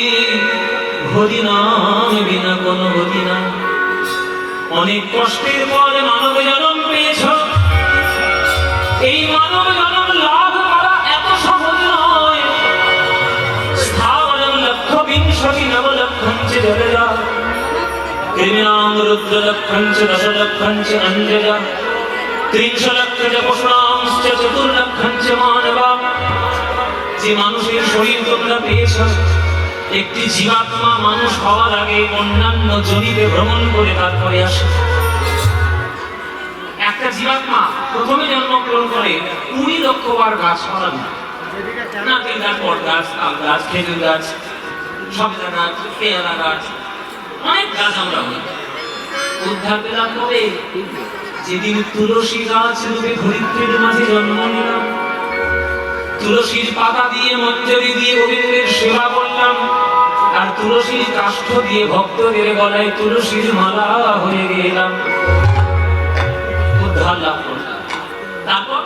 হরি নাম বিনা কোনো গতি নাই। অনেক কষ্টের পরে মানব জন্ম পেয়েছ, এই মানব জন্ম লাভ করা এত সহজ নয়। স্থাবরং লক্ষ বিংশতি নবলক্ষঞ্চ জলজা, কৃমিণাং রুদ্রলক্ষঞ্চ দশলক্ষঞ্চ অঞ্জজা, ত্রিংশলক্ষঞ্চ পশুনাংশ্চ চতুর্লক্ষঞ্চ মানবা। যে মানুষের শরীর তোমরা পেয়েছ, একটি জীবাত্মা মানুষ হওয়ার আগে অন্যান্য জনিতে ভ্রমণ করে তারপরে আসে। একটা জীবাত্মা প্রথমে জন্মগ্রহণ করে 20 লক্ষ বার গাছ ফলান, নারকেল গাছ, বট গাছ, তাল গাছ, খেজুর গাছ, সবেদা গাছ, পেয়ারা গাছ, অনেক গাছ আমরা হই। উদ্ধার পেলাম কবে? যেদিন তুলসী গাছ রূপে ধরিত্রীর মাঝে জন্ম নিলাম। তুলসীর পাতা দিয়ে মঞ্জরি দিয়ে গোবিন্দের সেবা করলাম, আর তুলসীর কাষ্ঠ দিয়ে ভক্তদের গলায় তুলসীর মালা হয়ে গেলাম। উদ্ধার লাভ করলাম। তারপর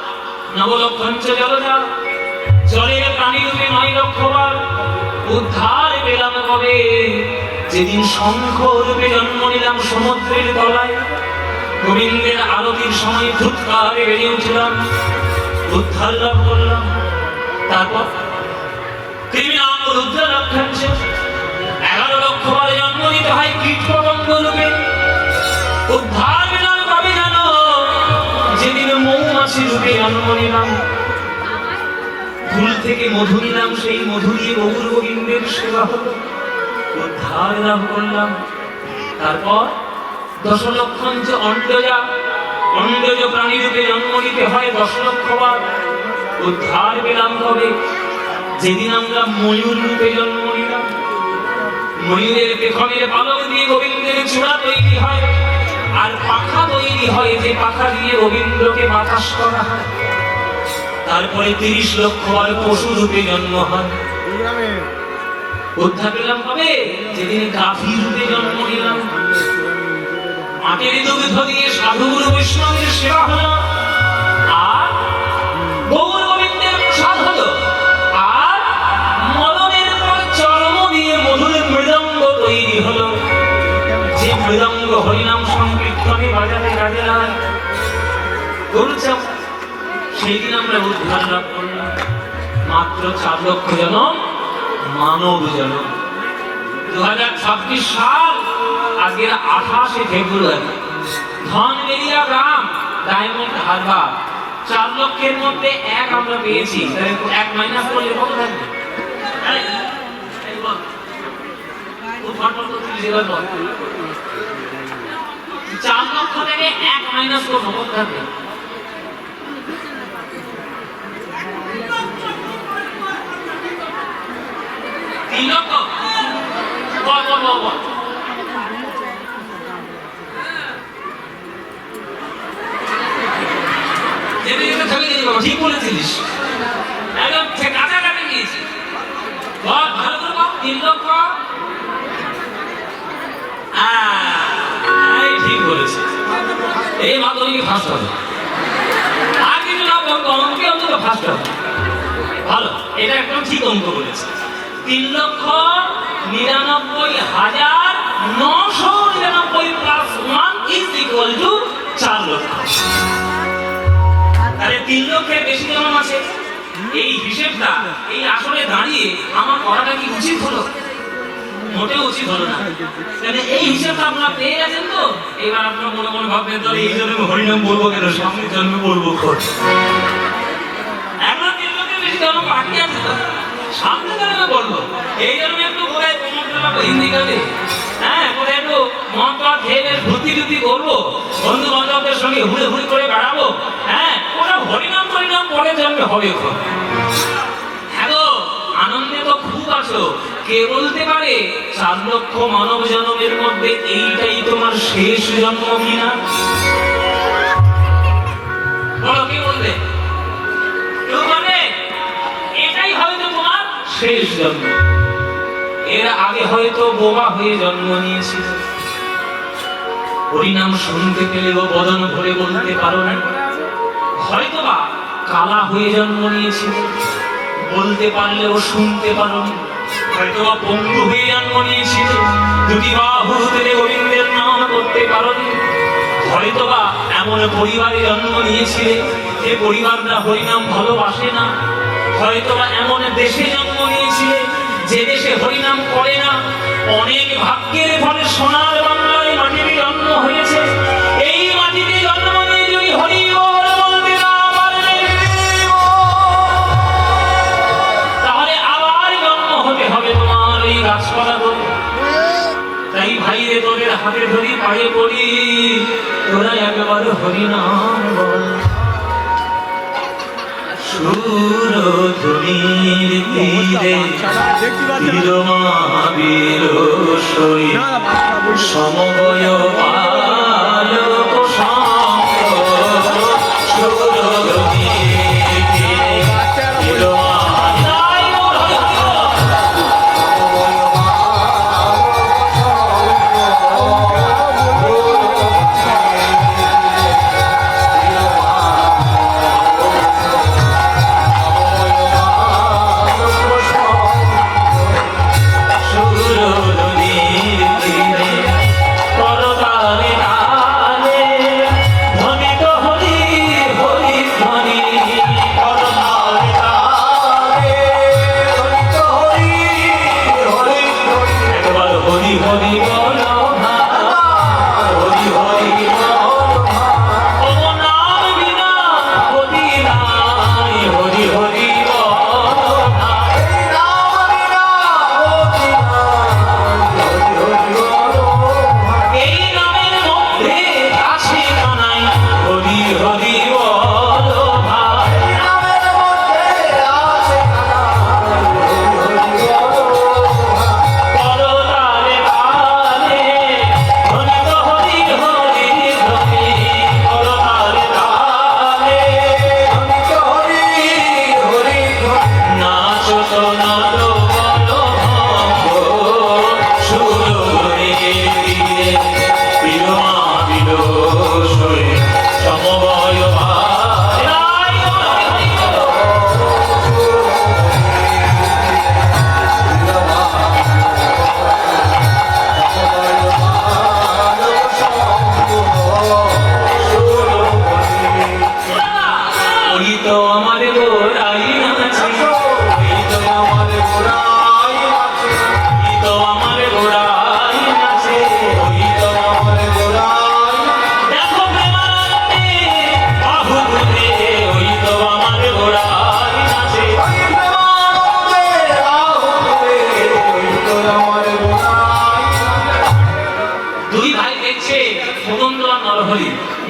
নবলক্ষঞ্চ জলজা, জলের প্রাণী রূপে 9 লক্ষ বার উদ্ধার পেলাম কবে? যেদিন শঙ্খ রূপে জন্ম নিলাম সমুদ্রের তলায়। গোবিন্দের আরতির সময় ফুৎকারে বেড়ে উঠলাম, উদ্ধার লাভ করলাম। তারপর কৃমিণাং রুদ্রলক্ষঞ্চ, 11 লক্ষ বার জন্ম নিতে হয় কীট পতঙ্গ রূপে। উদ্ধার পেলাম কবে জানো? যেদিন মৌমাছি রূপে জন্ম নিলাম। ফুল থেকে মধু নিলাম, সেই মধু দিয়ে গৌর গোবিন্দের সেবা হলো, উদ্ধার লাভ করলাম। তারপর দশলক্ষঞ্চ অন্ডজা, অন্ডজ প্রাণী রূপে জন্ম নিতে হয় 10 লক্ষ বার। উদ্ধার পেলাম কবে? যেদিন আমরা ময়ূর রূপে জন্ম নিলাম। ময়ূরের পেখমের পালক দিয়ে গোবিন্দের চূড়া তৈরি হয়, আর পাখা তৈরি হয়, যে পাখা দিয়ে গোবিন্দকে বাতাস করা হয়। তারপরে 30 লক্ষ বার পশু রূপে জন্ম হয়। উদ্ধার পেলাম কবে? যেদিন গাভী রূপে জন্ম নিলাম। মাটির দুগ্ধ দিয়ে সাধুগুরু বৈষ্ণবের সেবা হলো, আর গৌর গোবিন্দের প্রসাদ হলো। আর মলনের পর চর্ম দিয়ে মধুর মৃদঙ্গ তৈরি হলো, যে মৃদঙ্গ হরিনাম সংকীর্তনে বাজাতে কাজে লাগায়। গরুচাপ, সেই দিন আমরা উদ্ধার লাভ করলাম। মাত্র 4 লক্ষ জনম মানব জনম। 2026 সাল, আজকের 28 ফেব্রুয়ারি। ধনবেরিয়া গ্রাম, ডায়মন্ড হারবার। 4 লক্ষের মধ্যে 1 আমরা পেয়েছি, 1 মাইনাস করলে কত থাকবে? 4 লক্ষ থেকে 1 মাইনাস করবো, কত থাকবে? 3 লক্ষ। ঠিক বলেছিলিস, একদম কাছাকাছি গিয়েছি। ভালো করে 3 লক্ষ। ঠিক বলেছে, এই মাধ্যমিকে ফার্স্ট হবে। আর কিছু না, অঙ্কে অন্তত ফার্স্ট হবে। ভালো, এটা একদম ঠিক অঙ্ক বলেছে। 3,99,999 প্লাস 1 ইজ ইকুয়াল টু 4 লক্ষ। তাহলে 3 লক্ষের বেশি জনম আছে। এই হিসেবটা এই আসলে দাঁড়িয়ে আমার করাটা কি উচিত হলো? মোটেও উচিত হলো না। তাহলে এই হিসেবটা আপনারা পেয়ে গেছেন তো? এবার আপনারা মনে মনে ভাববেন, তাহলে এই জন্য হরিনাম বলবো কেন, সামনের জন্মে বলবো। এই জন্য একটু করে হিন্দি গানে, হ্যাঁ করে একটু মদ খেয়ে বেশ ভর্তি টুতি করবো, বন্ধু বান্ধবদের সঙ্গে হুড়ে হুড়ি করে বেড়াবো, হ্যাঁ ওরা হরিনাম হরিনাম পরে জন্মে হবে। হ্যাঁ গো, আনন্দে তো খুব আছো। কে বলতে পারে 4 লক্ষ মানব জন্মের মধ্যে এইটাই তোমার শেষ জন্ম কিনা? বলো, কে বলবে? কেউ বলে এটাই হয়তো তোমার শেষ জন্ম। এর আগে হয়তো বোবা হয়ে জন্ম নিয়েছিল, হরিনাম শুনতে পেলেও বদন ভরে বলতে পারো না। হয়তো বা কালা হয়ে জন্ম নিয়েছিল, বলতে পারলেও শুনতে পারো না। হয়তো বা পঙ্গু হয়ে জন্ম নিয়েছিল, দুটি বাহু তুলে গোবিন্দের নাম করতে পারো না। হয়তো বা এমন পরিবারে জন্ম নিয়েছিলে যে পরিবারটা হরিনাম ভালোবাসে না। হয়তো বা এমন দেশে জন্ম নিয়েছিলে যে দেশে হরিনাম করে না। অনেক ভাগ্যের ফলে সোনার বাংলায় মাটিতে জন্ম হয়েছে। এই মাটিতে জন্ম নিয়ে যদি হরি বল বলতে না পারলে তাহলে আবার জন্ম হতে হবে তোমার এই গাছপালা বলে। তাই ভাইরে তোদের হাতে ধরি পায়ে পড়ি, তোরা একবার হরিনাম বল। সুরধুনীর তীরে বীর সই সমবয় বালক সঙ্গ। সুরধুনীর তীরে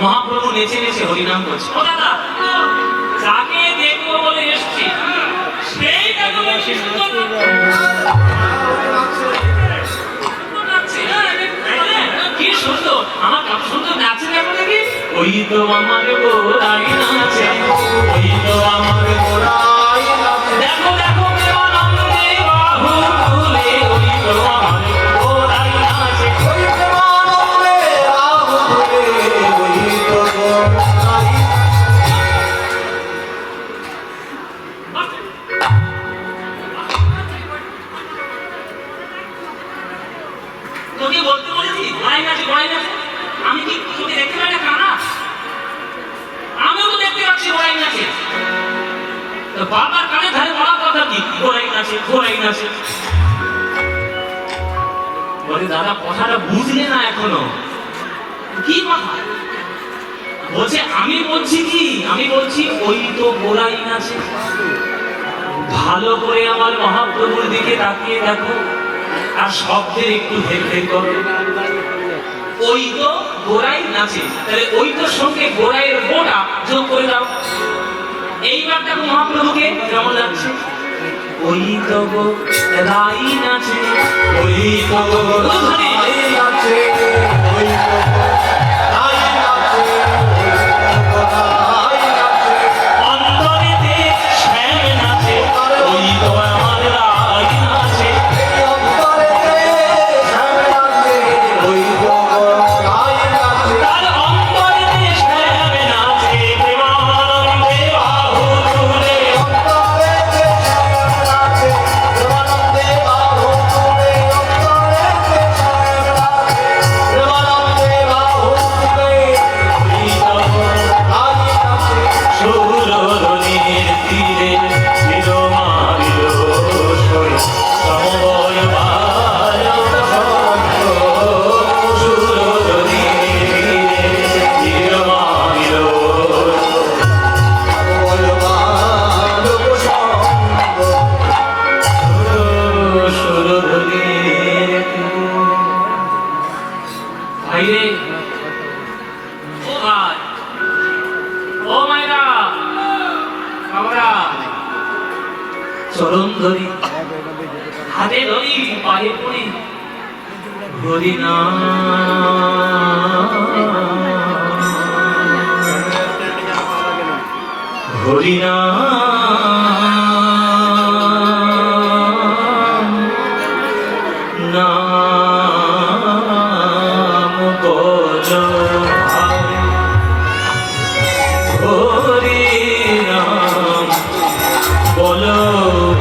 মহাপ্রভু নেচে নেচে হরিনাম করছে। ও দাদা, যাকে দেখবো বলে এসছি সেই দেখো কি সুন্দর কি সুন্দর, আমার কত সুন্দর নাচে দেখো দেখি। ওই তো আমার গোরাই নাচে, ওই তো আমার গোরাই নাচে, দেখো দেখো প্রেমানন্দে বাহু তুলে, ওই তো আমার গোরাই নাচে, ওই প্রেমানন্দে বাহু তুলে, ওই তো গোরাই। তোকে বলতে বলেছি গোরাই নাচে গোরাই নাচে, আমি কি তোকে দেখতে পাই না কানা? আমিও তো দেখতে পাচ্ছি গোরাই নাচে। তো বাবার কানে ধারে বলা কথা কি গোরাই নাচে গোরাই নাচে। বলে দাদা কথাটা বুঝলে না এখনো। কি কথা বলছে? আমি বলছি কি, আমি বলছি ওই তো গোরাই নাচে। ভালো করে আমার মহাপ্রভুর দিকে তাকিয়ে দেখো আর শব্দের একটু হেরফের করো। ওই তো গোড়াই নাচে, তাহলে ওই তোর সঙ্গে গোড়াইয়ের গোটা যোগ করে দাও। এইবার দেখো মহাপ্রভুকে কেমন লাগছে। ওই তো গো রাই নাচে, ওই তো গো রাই নাচে, ওই তো গো রাই নাচে, অন্তরেতে শ্যাম নাচে, ওই তো আমার রাই নাচে, অন্তরেতে শ্যাম নাচে, ওই তো রাই নাচে, তার অন্তরেতে শ্যাম নাচে, প্রেমানন্দে বাহু তুলে, অন্তরেতে শ্যাম নাচে, প্রেমানন্দে বাহু তুলে, অন্তরেতে শ্যাম নাচে, প্রেমানন্দে বাহু তুলে, ওই তো রাই নাচে, সুরধনির তীরে ছিল মারিল সই, সময় বালক সন্ত, সুরধনির তীরে ছিল মারিল সময় বালক সন্ত, সুরধনির ভাইরে, ও ভাই, ও মায়েরা, বাবারা, চরণ ধরি, হাতে ধরি, পায়ে পড়ি, হরি নাম, হরি নাম, নাম বলো ভাই, হরি নাম বলো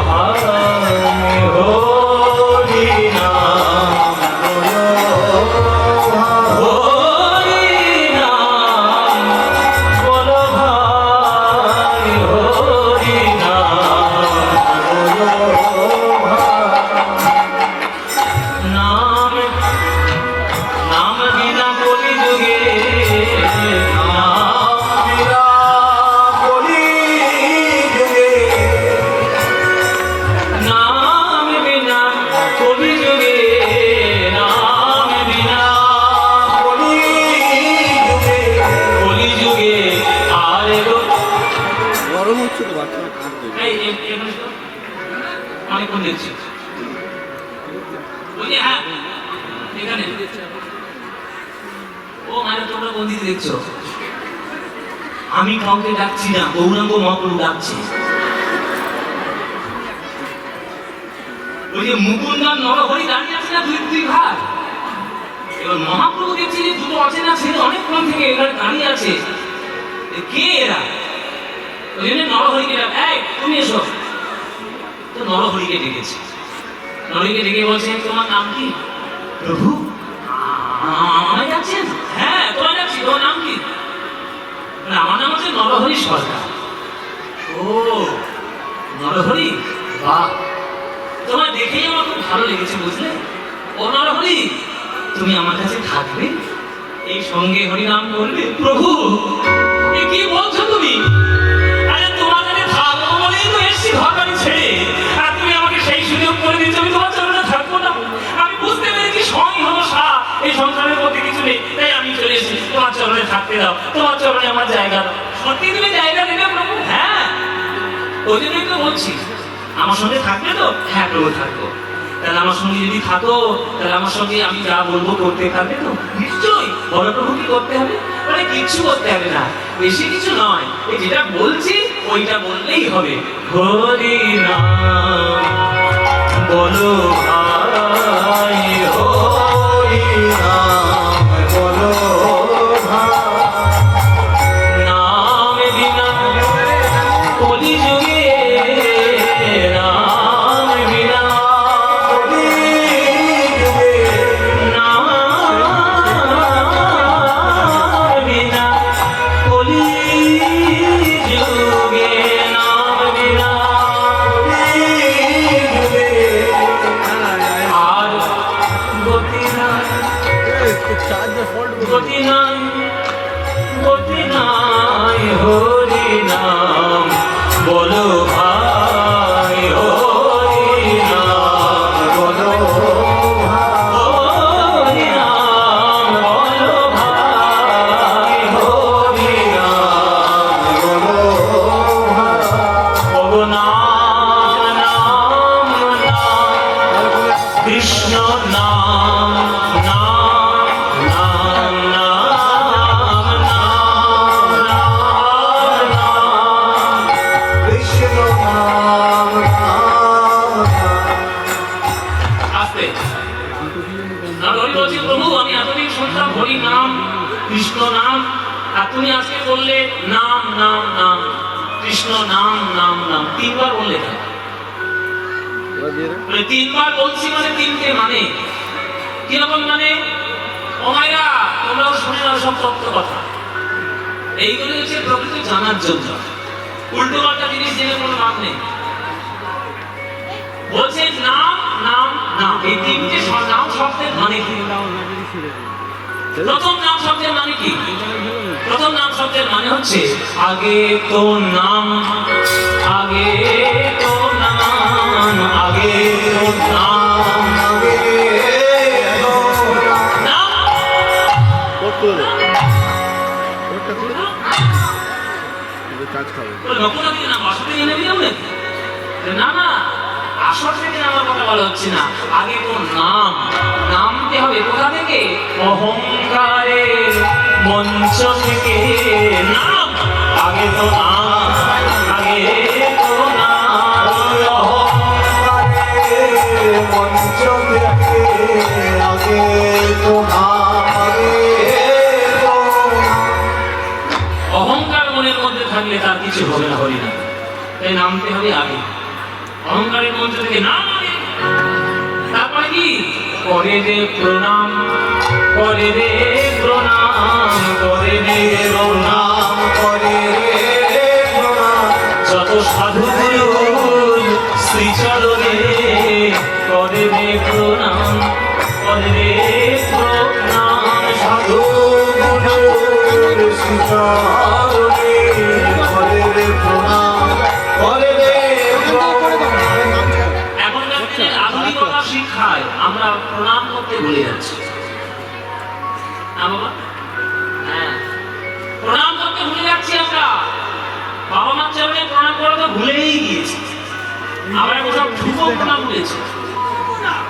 ভাই, হরি নাম বলো ভাই, হরি নাম বলো ভাই, হরি নাম বলো ভাই, নাম নাম বিনা কলি যুগে, নাম বিনা কলি যুগে, নাম বিনা কলি যুগে, নাম বিনা কলি যুগে, কলি যুগে আর গো গরম হচ্ছে তো বাচ্চারা কাঁদবে। অনেকক্ষণ দেখছি ওই যে, হ্যাঁ এখানে ও মানে তোমরা কোন দিকে দেখছো? আমি কাউকে ডাকছি না, গৌরাঙ্গ মহাপ্রভু ডাকছে। ওই যে মুকুন্দন নরহরি দাঁড়িয়ে আছে না দুই দুই ভাই, এবার মহাপ্রভু দেখছি যে দুটো অচেনা ছেলে অনেকক্ষণ থেকে এখানে দাঁড়িয়ে আছে। কে এরা? ওই জন্য নরহরিকে ডাক, এই তুমি এসো। তো নরহরিকে ডেকেছে, নরহরিকে ডেকে বলছে তোমার নাম কি? প্রভু আমায় ডাকছেন? হ্যাঁ তোমায় ডাকছি, তোমার নাম কি? আমার নাম হচ্ছে নরহরি সরকার। ও নরহরি, বাহ, তোমায় দেখেই আমার খুব ভালো লেগেছে বুঝলে। ও নরহরি, তুমি আমার কাছে থাকবে, এই সঙ্গে হরিনাম করবে? প্রভু এ কি বলছো তুমি? আরে তোমার কাছে থাকবো বলেই তো এসছি ঘর বাড়ি ছেড়ে, আর তুমি আমাকে সেই সুযোগ করে দিচ্ছ আমি তোমার চরণে থাকবো না? আমি বুঝতে পেরেছি সংহসা এই সংসারের মধ্যে কিছু নেই, তাই আমি চলে এসেছি। তোমার চরণে থাকতে দাও, তোমার চরণে আমার জায়গা দাও। সত্যি তুমি জায়গা দেবে প্রভু? হ্যাঁ, ওই জন্যই তো বলছি আমার সঙ্গে থাকবে তো? হ্যাঁ প্রভু থাকবো। তাহলে আমার সঙ্গে যদি থাকো, তাহলে আমার সঙ্গে আমি যা বলবো করতে পারবে তো? নিশ্চয়ই। বলো প্রভু কি করতে হবে? মানে কিচ্ছু করতে হবে না, বেশি কিছু নয়, এই যেটা বলছি ওইটা বললেই হবে। হরি নাম বলো ভাই, হরি নাম বলো ভাই, নাম বিনা কলি যুগে, নাম বিনা কলি যুগে, নাম বিনা কলি যুগে, নাম বিনা কলি যুগে আর গতি নাই, গতি নাই, গতি নাই, হরি নাম বলো কৃষ্ণ নাম, আর তুমি আজকে বললে নাম নাম নাম, কৃষ্ণ নাম নাম নাম, 3 বার বললে কেন? 3 বার বলছি মানে 3টে মানে কিরকম মানে? ও মায়েরা, তোমরাও শুনে নাও সব তত্ত্ব কথা। এইগুলো হচ্ছে প্রকৃত জানার জন্য, উল্টো পাল্টা জিনিস জেনে কোনো লাভ নেই। বলছে নাম নাম নাম, এই 3টে নাম শব্দের মানে কি? প্রথম নাম শব্দের মানে কি? প্রথম নাম শব্দের মানে হচ্ছে আগে তো নাম, আগে তো নাম, আগে তো নাম, আগে তো নাম। না না, আসর থেকে আমার কথা বলা হচ্ছে না, আগে তো নাম, নামতে হবে কোথা থেকে? অহংকারের মঞ্চ থেকে নাম, আগে তো নাম, আগে তো নাম, অহংকারের মঞ্চ থেকে আগে তো নাম, আগে তো নাম। অহংকার মনের মধ্যে থাকলে তার কিছু হবে না, হরি না, তাই নামতে হবে আগে। অহংকারের মঞ্চ থেকে নাম আগে, তারপরে কি? করে রে প্রণাম, করে রে প্রণাম, করে রে প্রণাম, করে রে প্রণাম, যত সাধু গুরুর শ্রীচরণে করে রে প্রণাম, করে রে প্রণাম, সাধু গুরুর শ্রীচরণে করে রে প্রণাম, করে রে প্রণাম। এখনকার দিনে আধুনিকতা শিক্ষায় আমরা প্রণাম করতে ভুলে যাচ্ছি না বাবা? হ্যাঁ, প্রণাম করতে ভুলে যাচ্ছি আমরা। বাবা মার চরণে প্রণাম করা তো ভুলেই গিয়েছি। আমরা ওসব ধ্রুব প্রণাম করেছি,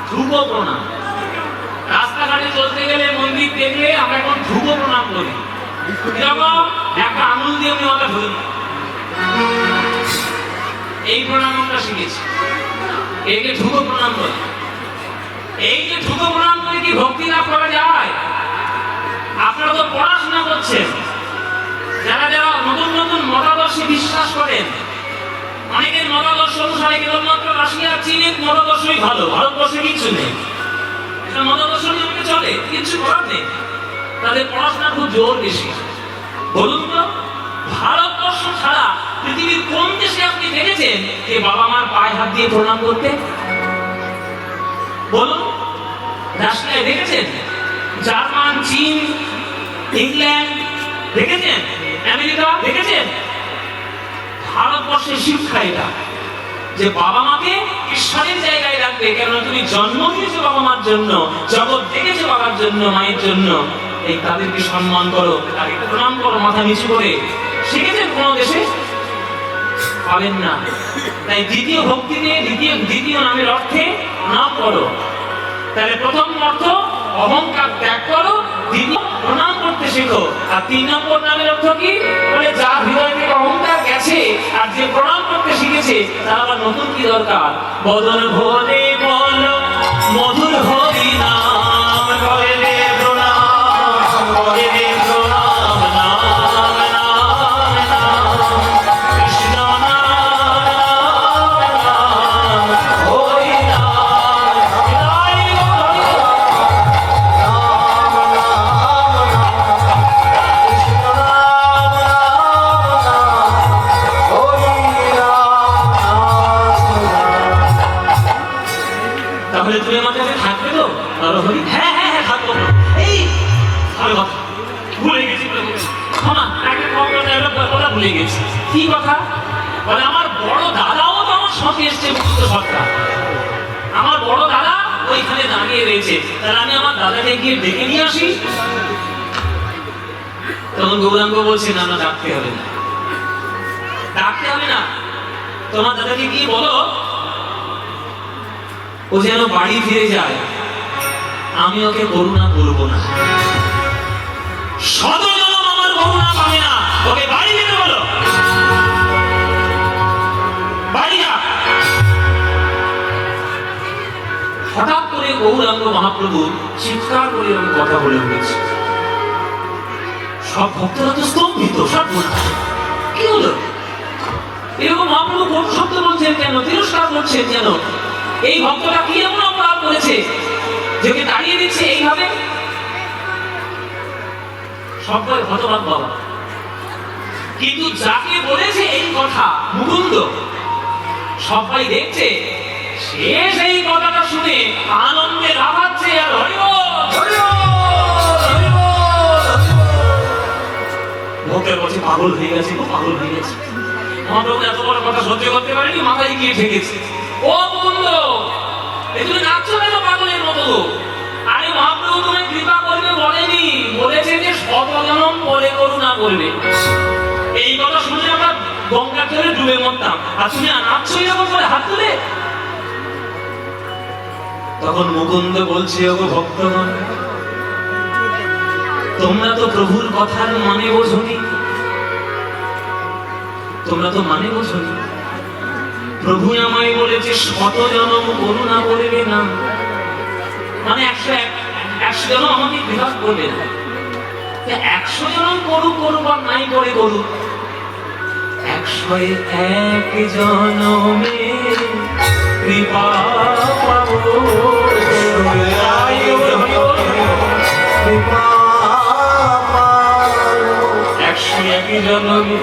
ধ্রুব প্রণাম। রাস্তাঘাটে চলতে গেলে, মন্দির দেখলে আমরা এখন ধ্রুব প্রণাম করি। এরকম একটা আঙুল দিয়ে আমি ওটা ধরি, এই প্রণাম আমরা শিখেছি। একে ধ্রুব প্রণাম বলে। এই যে ধ্রুব প্রণাম করে কি ভক্তি লাভ করা যায়? আপনারা তো পড়াশোনা করছেন, যারা যারা নতুন নতুন মতাদর্শে বিশ্বাস করেন, অনেকের মতাদর্শ অনুসারে কেবলমাত্র রাশিয়া চীনের মতাদর্শই ভালো, ভারতবর্ষে কিছু নেই। এটা মতাদর্শ নিয়ে অনেকে চলে, কিছু করার নেই, তাদের পড়াশোনার খুব জোর বেশি। বলুন তো, ভারতবর্ষ ছাড়া পৃথিবীর কোন দেশে আপনি দেখেছেন যে বাবা মার পায়ে হাত দিয়ে প্রণাম করতে? বলুন, রাশিয়ায় দেখেছেন? জার্মান, চীন, ইংল্যান্ড দেখেছেন? আমেরিকা দেখেছেন? ভারতবর্ষের শিক্ষা এটা, যে বাবা মাকে ঈশ্বরের জায়গায় রাখবে। কেন? তুমি জন্ম দিয়েছো বাবা মার জন্য, জগৎ দেখেছো বাবার জন্য, মায়ের জন্য, এই তাদেরকে সম্মান করো, তাদেরকে প্রণাম করো মাথা নিচু করে। শিখেছেন কোন দেশে? পাবেন না। তাই দ্বিতীয় ভক্তিতে, দ্বিতীয় নামের অর্থে প্রণাম করো। তাহলে প্রথম অর্থ অহংকার ত্যাগ করো, দ্বিতীয় প্রণাম করতে শেখো। আর 3 নম্বর নামের অর্থ কি? বলে যার হৃদয় থেকে অহংকার গেছে আর যে প্রণাম করতে শিখেছে, তার আবার নতুন কি দরকার? বদন ভরে বল মধুর হরি নাম, করে রে প্রণাম, করে রে প্রণাম, নাম নাম নাম, কৃষ্ণ নাম নাম হরি নাম, হরি হরি তাহলে তুমি আমার কাছে থাকবে তো? হ্যাঁ হ্যাঁ হ্যাঁ থাকবো। এই ভুলে গেছি, কথা ভুলে গেছি। কি কথা বলে? আমার বড় দাদাও তো আমার সঙ্গে এসছে মুক্ত সরকার। আমার বড় দাদা ওইখানে দাঁড়িয়ে রয়েছে, তাহলে আমি আমার দাদাকে গিয়ে ডেকে নিয়ে আসি। তখন গৌরাঙ্গ বলছে না না, ডাকতে হবে না, ডাকতে হবে না। তোমার দাদাকে গিয়ে বলো ও যেন বাড়ি ফিরে যায়, আমি ওকে করুণা করবো না, শতজনম আমার করুণা পাবে না, ওকে বাড়ি যেতে বলো, বাড়ি যা। হঠাৎ করে গৌরাঙ্গ মহাপ্রভু চিৎকার করে আমি কথা বলে উঠেছি, সব ভক্তরা তো স্তম্ভিত, সব কি হলো? এরকম মহাপ্রভু কোন শব্দ বলছেন কেন, তিরস্কার করছেন কেন? এই ভক্তটা কি এমন অপরাধ করেছে যে ওকে দাঁড়িয়ে দিচ্ছে এইভাবে? সবাই হতবাক বাবা। কিন্তু যাকে বলেছে এই কথা মুকুন্দ, সবাই দেখছে, সে সেই কথাটা শুনে আনন্দে লাফাচ্ছে আর হরি বল, হরি বল, হরি বল। ভক্তের বলছে পাগল হয়ে গেছে, পাগল হয়ে গেছে। মহাপ্রভু এত বড় কথা সহ্য করতে পারেনি, মাথায় গিয়ে ঠেকেছে। ও মুকুন্দ, তুমি নাচছো কেন পাগলের মতো? আরে মহাপ্রভু তুমি কৃপা করবে বলেনি, বলেছে যে শতজনম পরে করুণা করবে। এই কথা শুনে আমরা গঙ্গার জলে ডুবে মরতাম, আর তুমি নাচছো এরকম করে হাত তুলে। তখন মুকুন্দ বলছে, ওগো ভক্তগণ, তোমরা তো প্রভুর কথার মানে বোঝনি, তোমরা তো মানে বোঝনি। প্রভু আমায় বলেছে শত জনম করুণা করবে না, মানে 100 জনম আমাকে বিভাগ করবে না। 100 জনম করুক বা নাই করে করুক, 101 জনমে কৃপা পাবো। 101 জনমে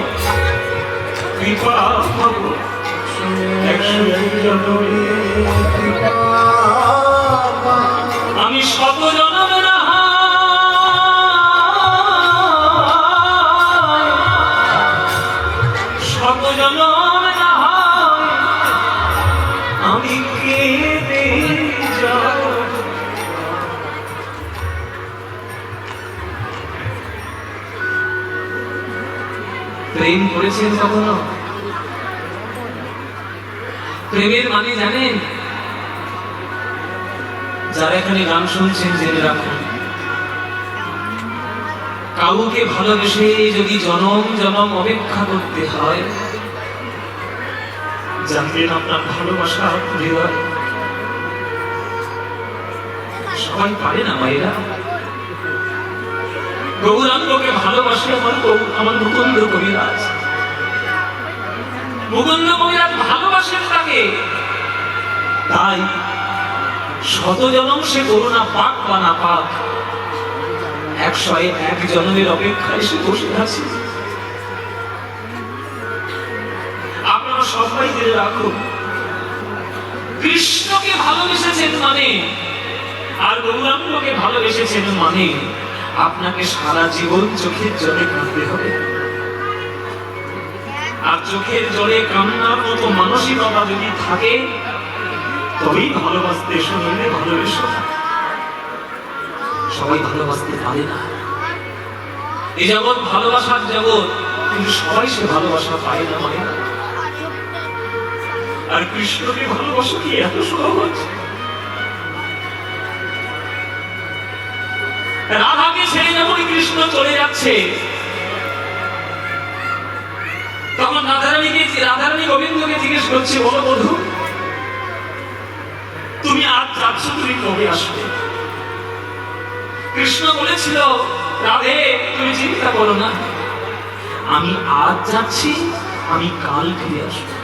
কৃপা পাবো, 101 জনমে কৃপা। আমি শত জনমে না শত জনমে না আমি কেঁদে যাব। প্রেম করেছেন কখনো? প্রেমের মানে জানেন? যারা এখানে গান শুনছেন জেনে রাখুন, কাউকে ভালোবেসে যদি জনম জনম অপেক্ষা করতে হয়, জানবেন আপনার ভালোবাসা হৃদয়। সবাই পারে না মায়েরা। গৌরাঙ্গকে ভালোবাসে আমার মুকুন্দ কবিরাজ। মুকুন্দ কবিরাজ ভালোবাসেন তাকে, তাই শত জনম সে করুণা পাক বা না পাক, 101 জনমের অপেক্ষায় সে বসে আছে। আপনারা সবাই জেনে রাখুন, কৃষ্ণকে ভালোবেসেছেন মানে, আর গৌরাঙ্গকে ভালোবেসেছেন মানে, আপনাকে সারা জীবন চোখের জলে কাঁদতে হবে। আর চোখের জলে কান্নার মতো মানসিকতা যদি থাকে, তবেই ভালোবাসতে শুনলে ভালোবেসো। সবাই ভালোবাসতে পারে না। এই জগৎ ভালোবাসার জগৎ, কিন্তু সবাই সে ভালোবাসা পায় না মায়েরা। আর কৃষ্ণকে ভালোবাসা কি এত সহজ? রাধাকে ছেড়ে যখন কৃষ্ণ চলে যাচ্ছে, তখন রাধারানী গোবিন্দকে জিজ্ঞেস করছে, বলো বধূ, তুমি আজ যাচ্ছ, তুমি কবে আসবে? কৃষ্ণ বলেছিল, রাধে তুমি চিন্তা করো না, আমি আজ যাচ্ছি, আমি কাল ফিরে আসবো।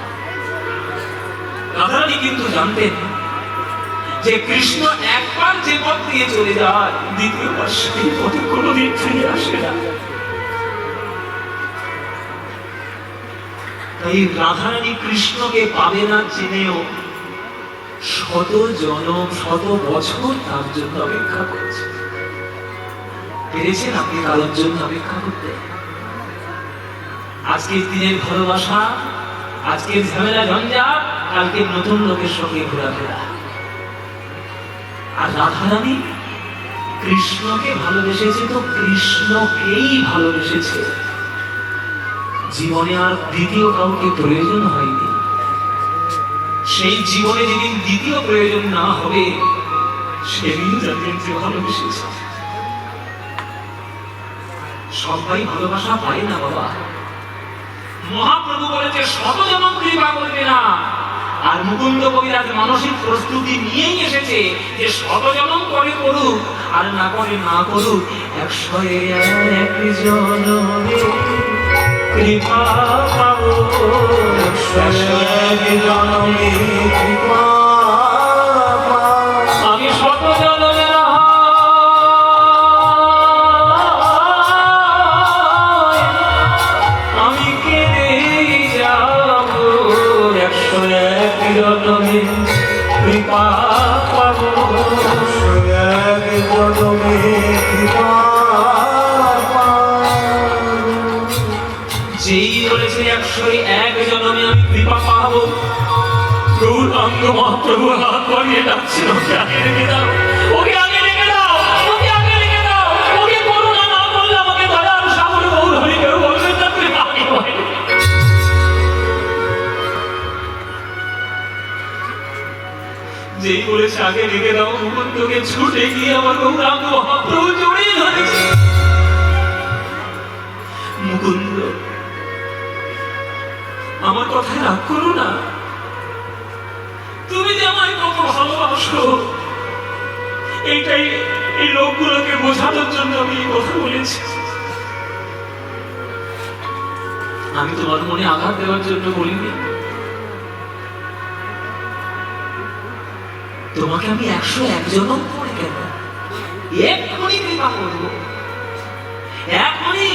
রাধারানী কিন্তু জানতেন যে কৃষ্ণ একবার যে পথ দিয়ে চলে যায়, দ্বিতীয়বার সেই পথে কোনোদিন ফিরে আসে না। তাই রাধারানী কৃষ্ণকে পাবে না জেনেও শত জনম শত বছর তার জন্য অপেক্ষা করছে। পেরেছেন আপনি কারোর জন্য অপেক্ষা করতে? আজকের দিনের ভালোবাসা, আজকের ঝামেলা ঝঞ্ঝাট, কালকে নতুন লোকের সঙ্গে ঘোরাফেরা। আর রাধারানী কৃষ্ণকে ভালোবেসেছে তো কৃষ্ণকেই ভালোবেসেছে, জীবনে আর দ্বিতীয় কাউকে প্রয়োজন হয়নি। সেই জীবনে যেদিন দ্বিতীয় প্রয়োজন না হবে, সেদিন জানবেন যে ভালোবেসেছে। সবাই ভালোবাসা পায় না বাবা। মহাপ্রভু বলেছে শত জনম কৃপা করবে না, আর মুকুন্দ কবিরাজ মানসিক প্রস্তুতি নিয়েই এসেছে যে শত জনম করে করুক আর না করে না করুক 101 জনমে কৃপা পাবো 101 জনমে কৃপা আমি শত জনমে আমি কেঁদে যাব 101 জনমে কৃপা পাবো 101 জনমে কৃপা যেই বলেছে 101 জনমে আমি কৃপা পাবো গৌরাঙ্গ মহাপ্রভু হাত বাড়িয়ে ডাকছিল ওকে আগে রেখে দাও ওকে আগে রেখে দাও ওকে আগে রেখে দাও ওকে করুণা না করলে আমাকে দয়ার সাগর গৌর হরি কেউ বলবেন না তুই আগে বাড়ি যেই বলেছে আগে রেখে দাও মুকুন্দকে ছুটে গিয়ে আমার গৌরাঙ্গ মহাপ্রভু জড়িয়ে ধরেছে মুকুন্দ আমার কথায় রাগ করো না তুমি যে আমায় কত ভালোবাসো এইটাই এই লোকগুলোকে বোঝানোর জন্য আমি এই কথা বলেছি আমি তোমার মনে আঘাত দেওয়ার জন্য বলিনি তোমাকে আমি 101 জনম পরে কেন এক্ষুনি কৃপা করবো এখনই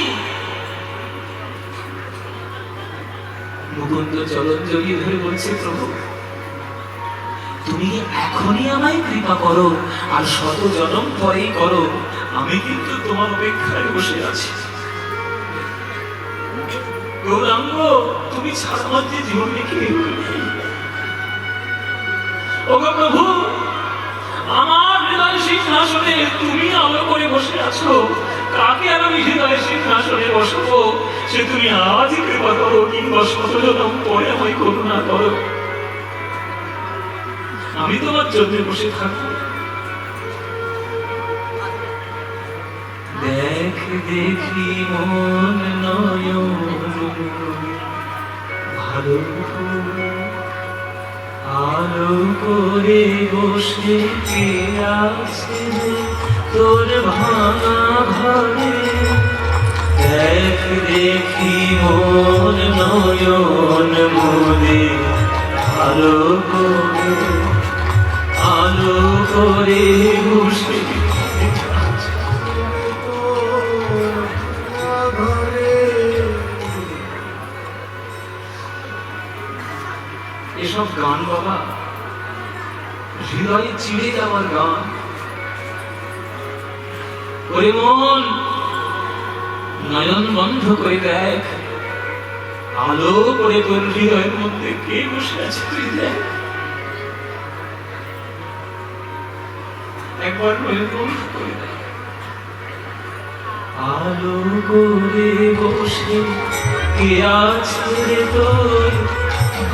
মুকুন্দ চরণ জড়িয়ে ধরে বলছে প্রভু তুমি এখনই আমায় কৃপা করো আর শত জনম পরেই করো আমি কিন্তু তোমার অপেক্ষায় বসে আছি গৌরাঙ্গ তুমি ছাড়া আমার যে জীবনে কেউ নেই ওগো প্রভু আমার হৃদয় সিংহাসনে তুমি আলো করে বসে আছো কাকে আর আমি হৃদয় সিংহাসনে বসবো সে তুমি আজই কৃপা করো কিংবা শত জনম পরে আমায় করুণা করো আমি তোমার জন্য বসে থাকবো দেখ দেখি মন নয়ন ভালো আলো করে বসে কে আছে তোর ভাঙা ঘরে দেখ দেখি মন নয়ন মোরে ভালো করে আলো করে বসে এসব গান বাবা হৃদয়ে চিড়ে যাওয়ার গান ওরে মন নয়ন বন্ধ করে দেখ আলো করে তোর হৃদয়ের মধ্যে কে বসে আছে তুই দেখ একবার নয়ন বন্ধ করে দেখ আলো করে বসে কে আছে তোর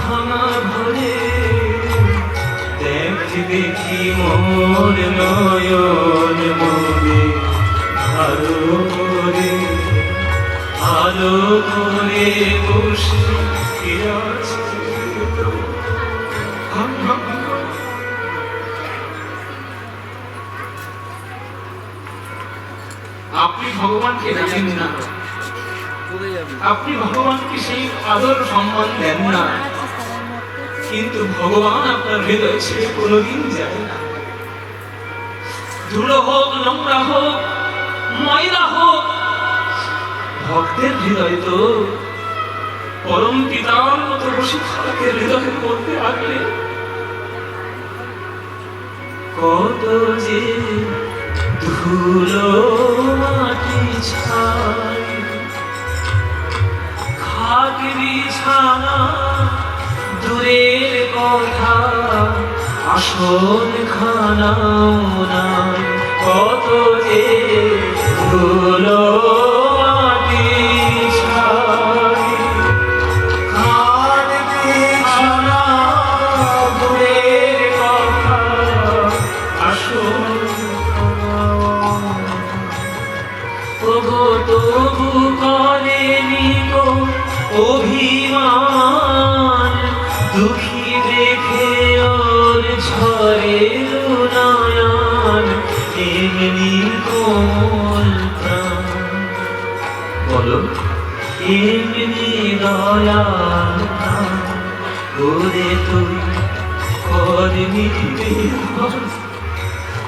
ভাঙা ঘরে দেখ দেখি মোর নয়ন মোরে ভালো করে আলো করে বসে কে আছে তোর ভাঙা ঘরে। আপনি ভগবানকে জানেন না আপনি ভগবানকে সেই আদর সম্মান দেন না কিন্তু ভগবান আপনার হৃদয় ছেড়ে কোনোদিন যায় না ধুলো হোক নোংরা হোক ময়লা হোক ভক্তের হৃদয় তো পরম পিতার মতো বসে থাকে হৃদয়ের মধ্যে রাখলে কত যে ধুলো মাটি ছাই খাট বিছানা দূরের কথা আসল খানাও নাই কত যে ধুলো মাটি ছাই খাট বিছানা দূরের কথা আসল তবু করেনি গো অভিমান দুঃখী দেখে দয়াল ওরে তুই কর নিবেদন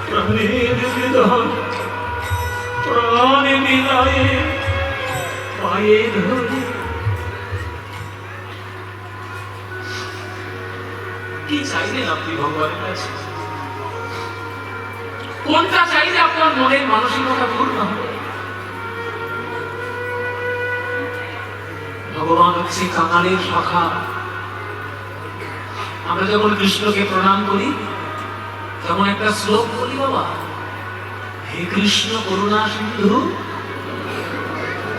প্রাণের বেদন প্রাণ মিলায়ে পায়ে ধরে কি চাইলেন আপনি ভগবানের কাছে? কোনটা চাইলে আপনার মনের মানসিকতা পূর্ণ হবে? ভগবান হচ্ছে কাঙালের শাখা। আমরা যখন কৃষ্ণকে প্রণাম করি তখন একটা শ্লোক বলি, বাবা হে কৃষ্ণ করুণা সিন্ধু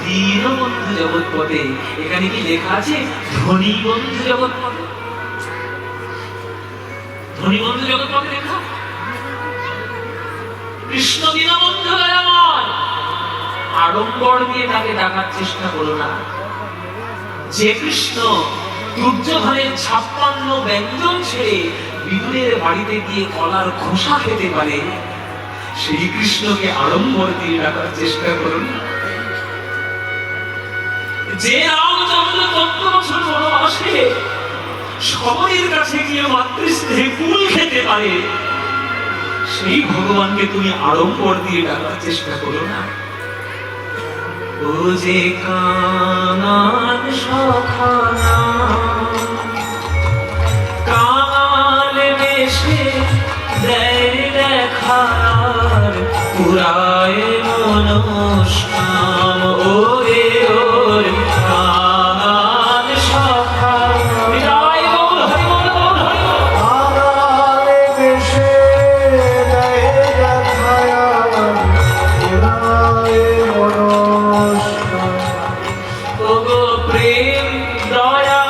দীনবন্ধু জগৎপতে। এখানে কি লেখা আছে ধনী বন্ধু জগৎপতে? ধনী বন্ধু জগৎপতে লেখা? কৃষ্ণ দীনবন্ধু দয়াময়। আড়ম্বর দিয়ে তাকে ডাকার চেষ্টা করো না। যে কৃষ্ণ দুর্যোধনের 56 ব্যঞ্জন ছেড়ে বিদুরের বাড়িতে গিয়ে কলার খোসা খেতে পারে, সেই কৃষ্ণকে আড়ম্বর দিয়ে ডাকার চেষ্টা করুন। যে রামচন্দ্র 14 বছর বনবাসে সবাইয়ের কাছে গিয়ে মাতৃস্নেহে কুল খেতে পারে, সেই ভগবানকে তুমি আড়ম্বর দিয়ে ডাকার চেষ্টা করো না। ও যে কানান সখানা কাল বেশে দেয় দেখার পুরায় মনস্কাম ওরে ওর কানান সখানা। বিদায় বল হরি বল বল হরি বল। আগালে বেশে দেয় দেখায়া পুরায় মনস্কাম। ওগো প্রেম দয়া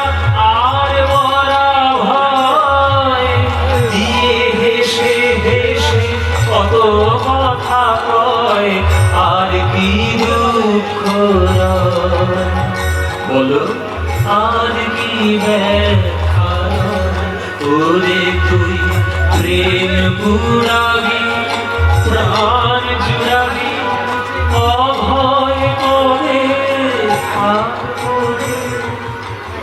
আর বরা ভয় দিয়ে হেসে হেসে কত কথা কয়, আর কি দুঃখ রয়? বলো আর কি ব্যথা রয়? ওরে তুই প্রেম পুরাবি প্রাণ জুড়াবি অভয় করে আর করে।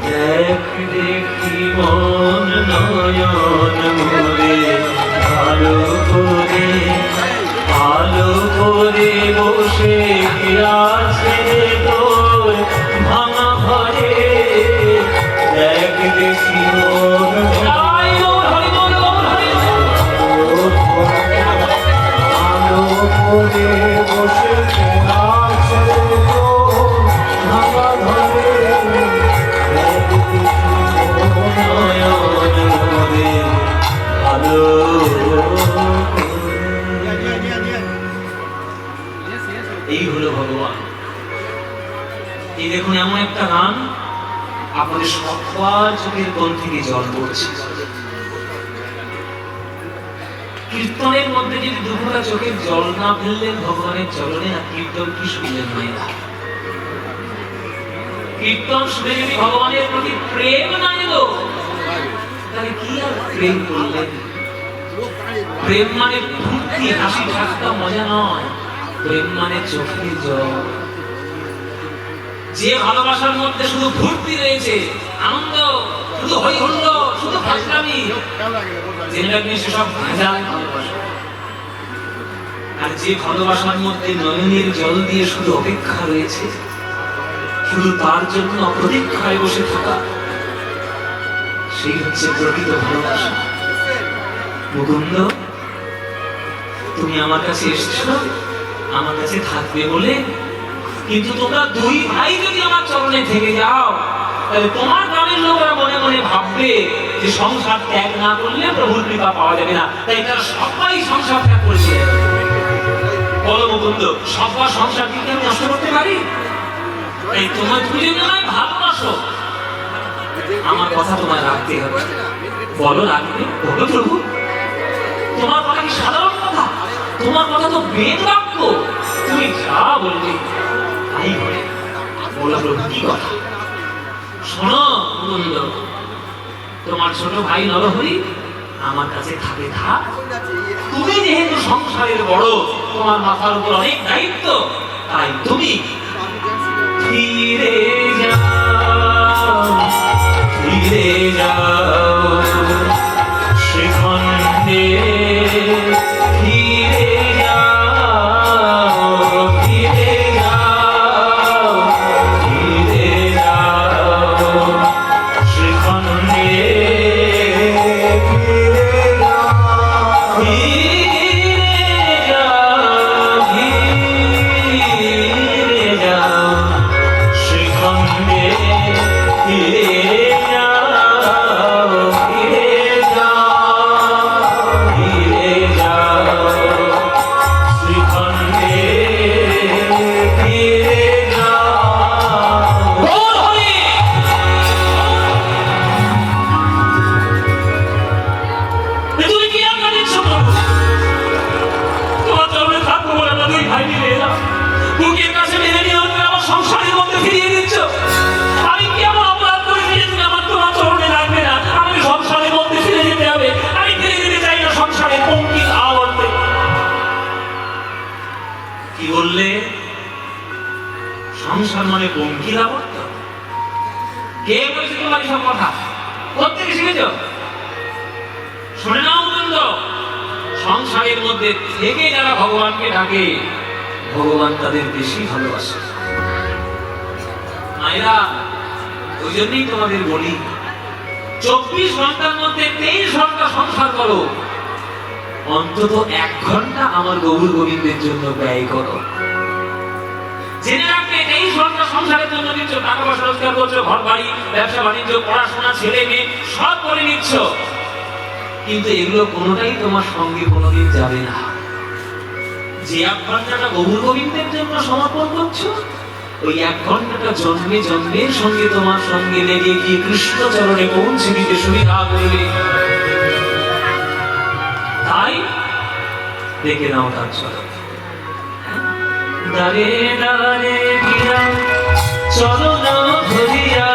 দেখ দেখি মন নয়ন মোরে ভালো করে বসে আছে তোর ভাঙা ঘরে। দেখ দেখি মন আলো করে বসে আছে তোর ভাঙা ঘরে। এই হলো ভগবান। এই দেখুন এমন একটা গান আপনাদের সবার চোখের কোণ থেকে জল পড়ছে। কীর্তনের মধ্যে যদি দুপুরা চোখের জল না ফেললেন ভগবানের চরণে, আর কীর্তন কি শুনলেন মায়েরা? কীর্তন শুনে যদি ভগবানের প্রতি প্রেম না এলো, তাহলে কি আর প্রেম করলেন? প্রেম মানে ফুর্তি হাসি ঠাট্টা মজা নয়, প্রেম মানে চোখের জল। যে ভালোবাসার মধ্যে শুধু ফুর্তি রয়েছে, আনন্দ, শুধু হই হুল্লো, শুধু ফাজলামি, যেটা সেসব ভেজাল ভালোবাসা। আর যে ভালোবাসার মধ্যে নয়নের জল দিয়ে শুধু অপেক্ষা রয়েছে, শুধু তার জন্য প্রতীক্ষায় বসে থাকা, সেই হচ্ছে প্রকৃত ভালোবাসা। মুকুন্দ, তুমি আমার কাছে এসেছো আমার কাছে থাকবে বলে, কিন্তু তোমরা দুই ভাই যদি আমার চরণে থেকে যাও, তাহলে তোমার গ্রামের লোকেরা মনে মনে ভাববে যে সংসার ত্যাগ না করলে প্রভুর কৃপা পাওয়া যাবে না, তাই তারা সবাই সংসার ত্যাগ করেছে। বলো মুকুন্দ, সবার সংসার কি আমি নষ্ট করতে পারি? এই তোমার দুজনে নয় ভালোবাসো, আমার কথা তোমায় রাখতে হবে। বলো রাখবে? বলো প্রভু, তোমার কথা কি সাধারণ কথা? তোমার কথা তো বেদ বাক্য, তুমি যা বলবে তাই হবে। বলো প্রভু কি কথা? শোনো মুকুন্দ, তোমার ছোট ভাই নরহরি আমার কাছে থাকে থাক। তুমি যেহেতু সংসারের বড়, তোমার মাথার উপর অনেক দায়িত্ব, তাই তুমি ফিরে যাও। ফিরে যাও শ্রীখণ্ডে ফিরে যাও ফিরে যাও ফিরে যাও শ্রীখণ্ডে ফিরে যাও কি বললে? সংসার মানে পঙ্কিল আবদ্ধ? কে বলেছে তোমার সব কথা? কোথেকে শিখেছ? শুনে নাও বন্ধ, সংসারের মধ্যে থেকে যারা ভগবানকে ডাকে ভগবান তাদের বেশি ভালোবাসে। মায়েরা, ওই জন্যই তোমাদের বলি 24 ঘন্টার মধ্যে 23 ঘন্টা সংসার করো, অন্তত 1 ঘন্টা আমার গৌর গোবিন্দের জন্য ব্যয় করো। জেনে রাখবে 23 ঘন্টা সংসারের জন্য দিচ্ছ, টাকা পয়সা রোজগার করছো, ঘর বাড়ি ব্যবসা বাণিজ্য পড়াশোনা ছেলে মেয়ে সব করে নিচ্ছ, কিন্তু এগুলো কোনোটাই তোমার সঙ্গে কোনোদিন যাবে না। যে 1 ঘন্টাটা গৌর গোবিন্দের জন্য সমর্পণ করছো, ওই 1 ঘন্টাটা জন্মে জন্মের সঙ্গে তোমার সঙ্গে লেগে গিয়ে কৃষ্ণ চরণে পৌঁছে দিতে সুবিধা করবে। তাই দেখে নাও তার চরণ। দারে দারে গিরা চরণ ধরিয়া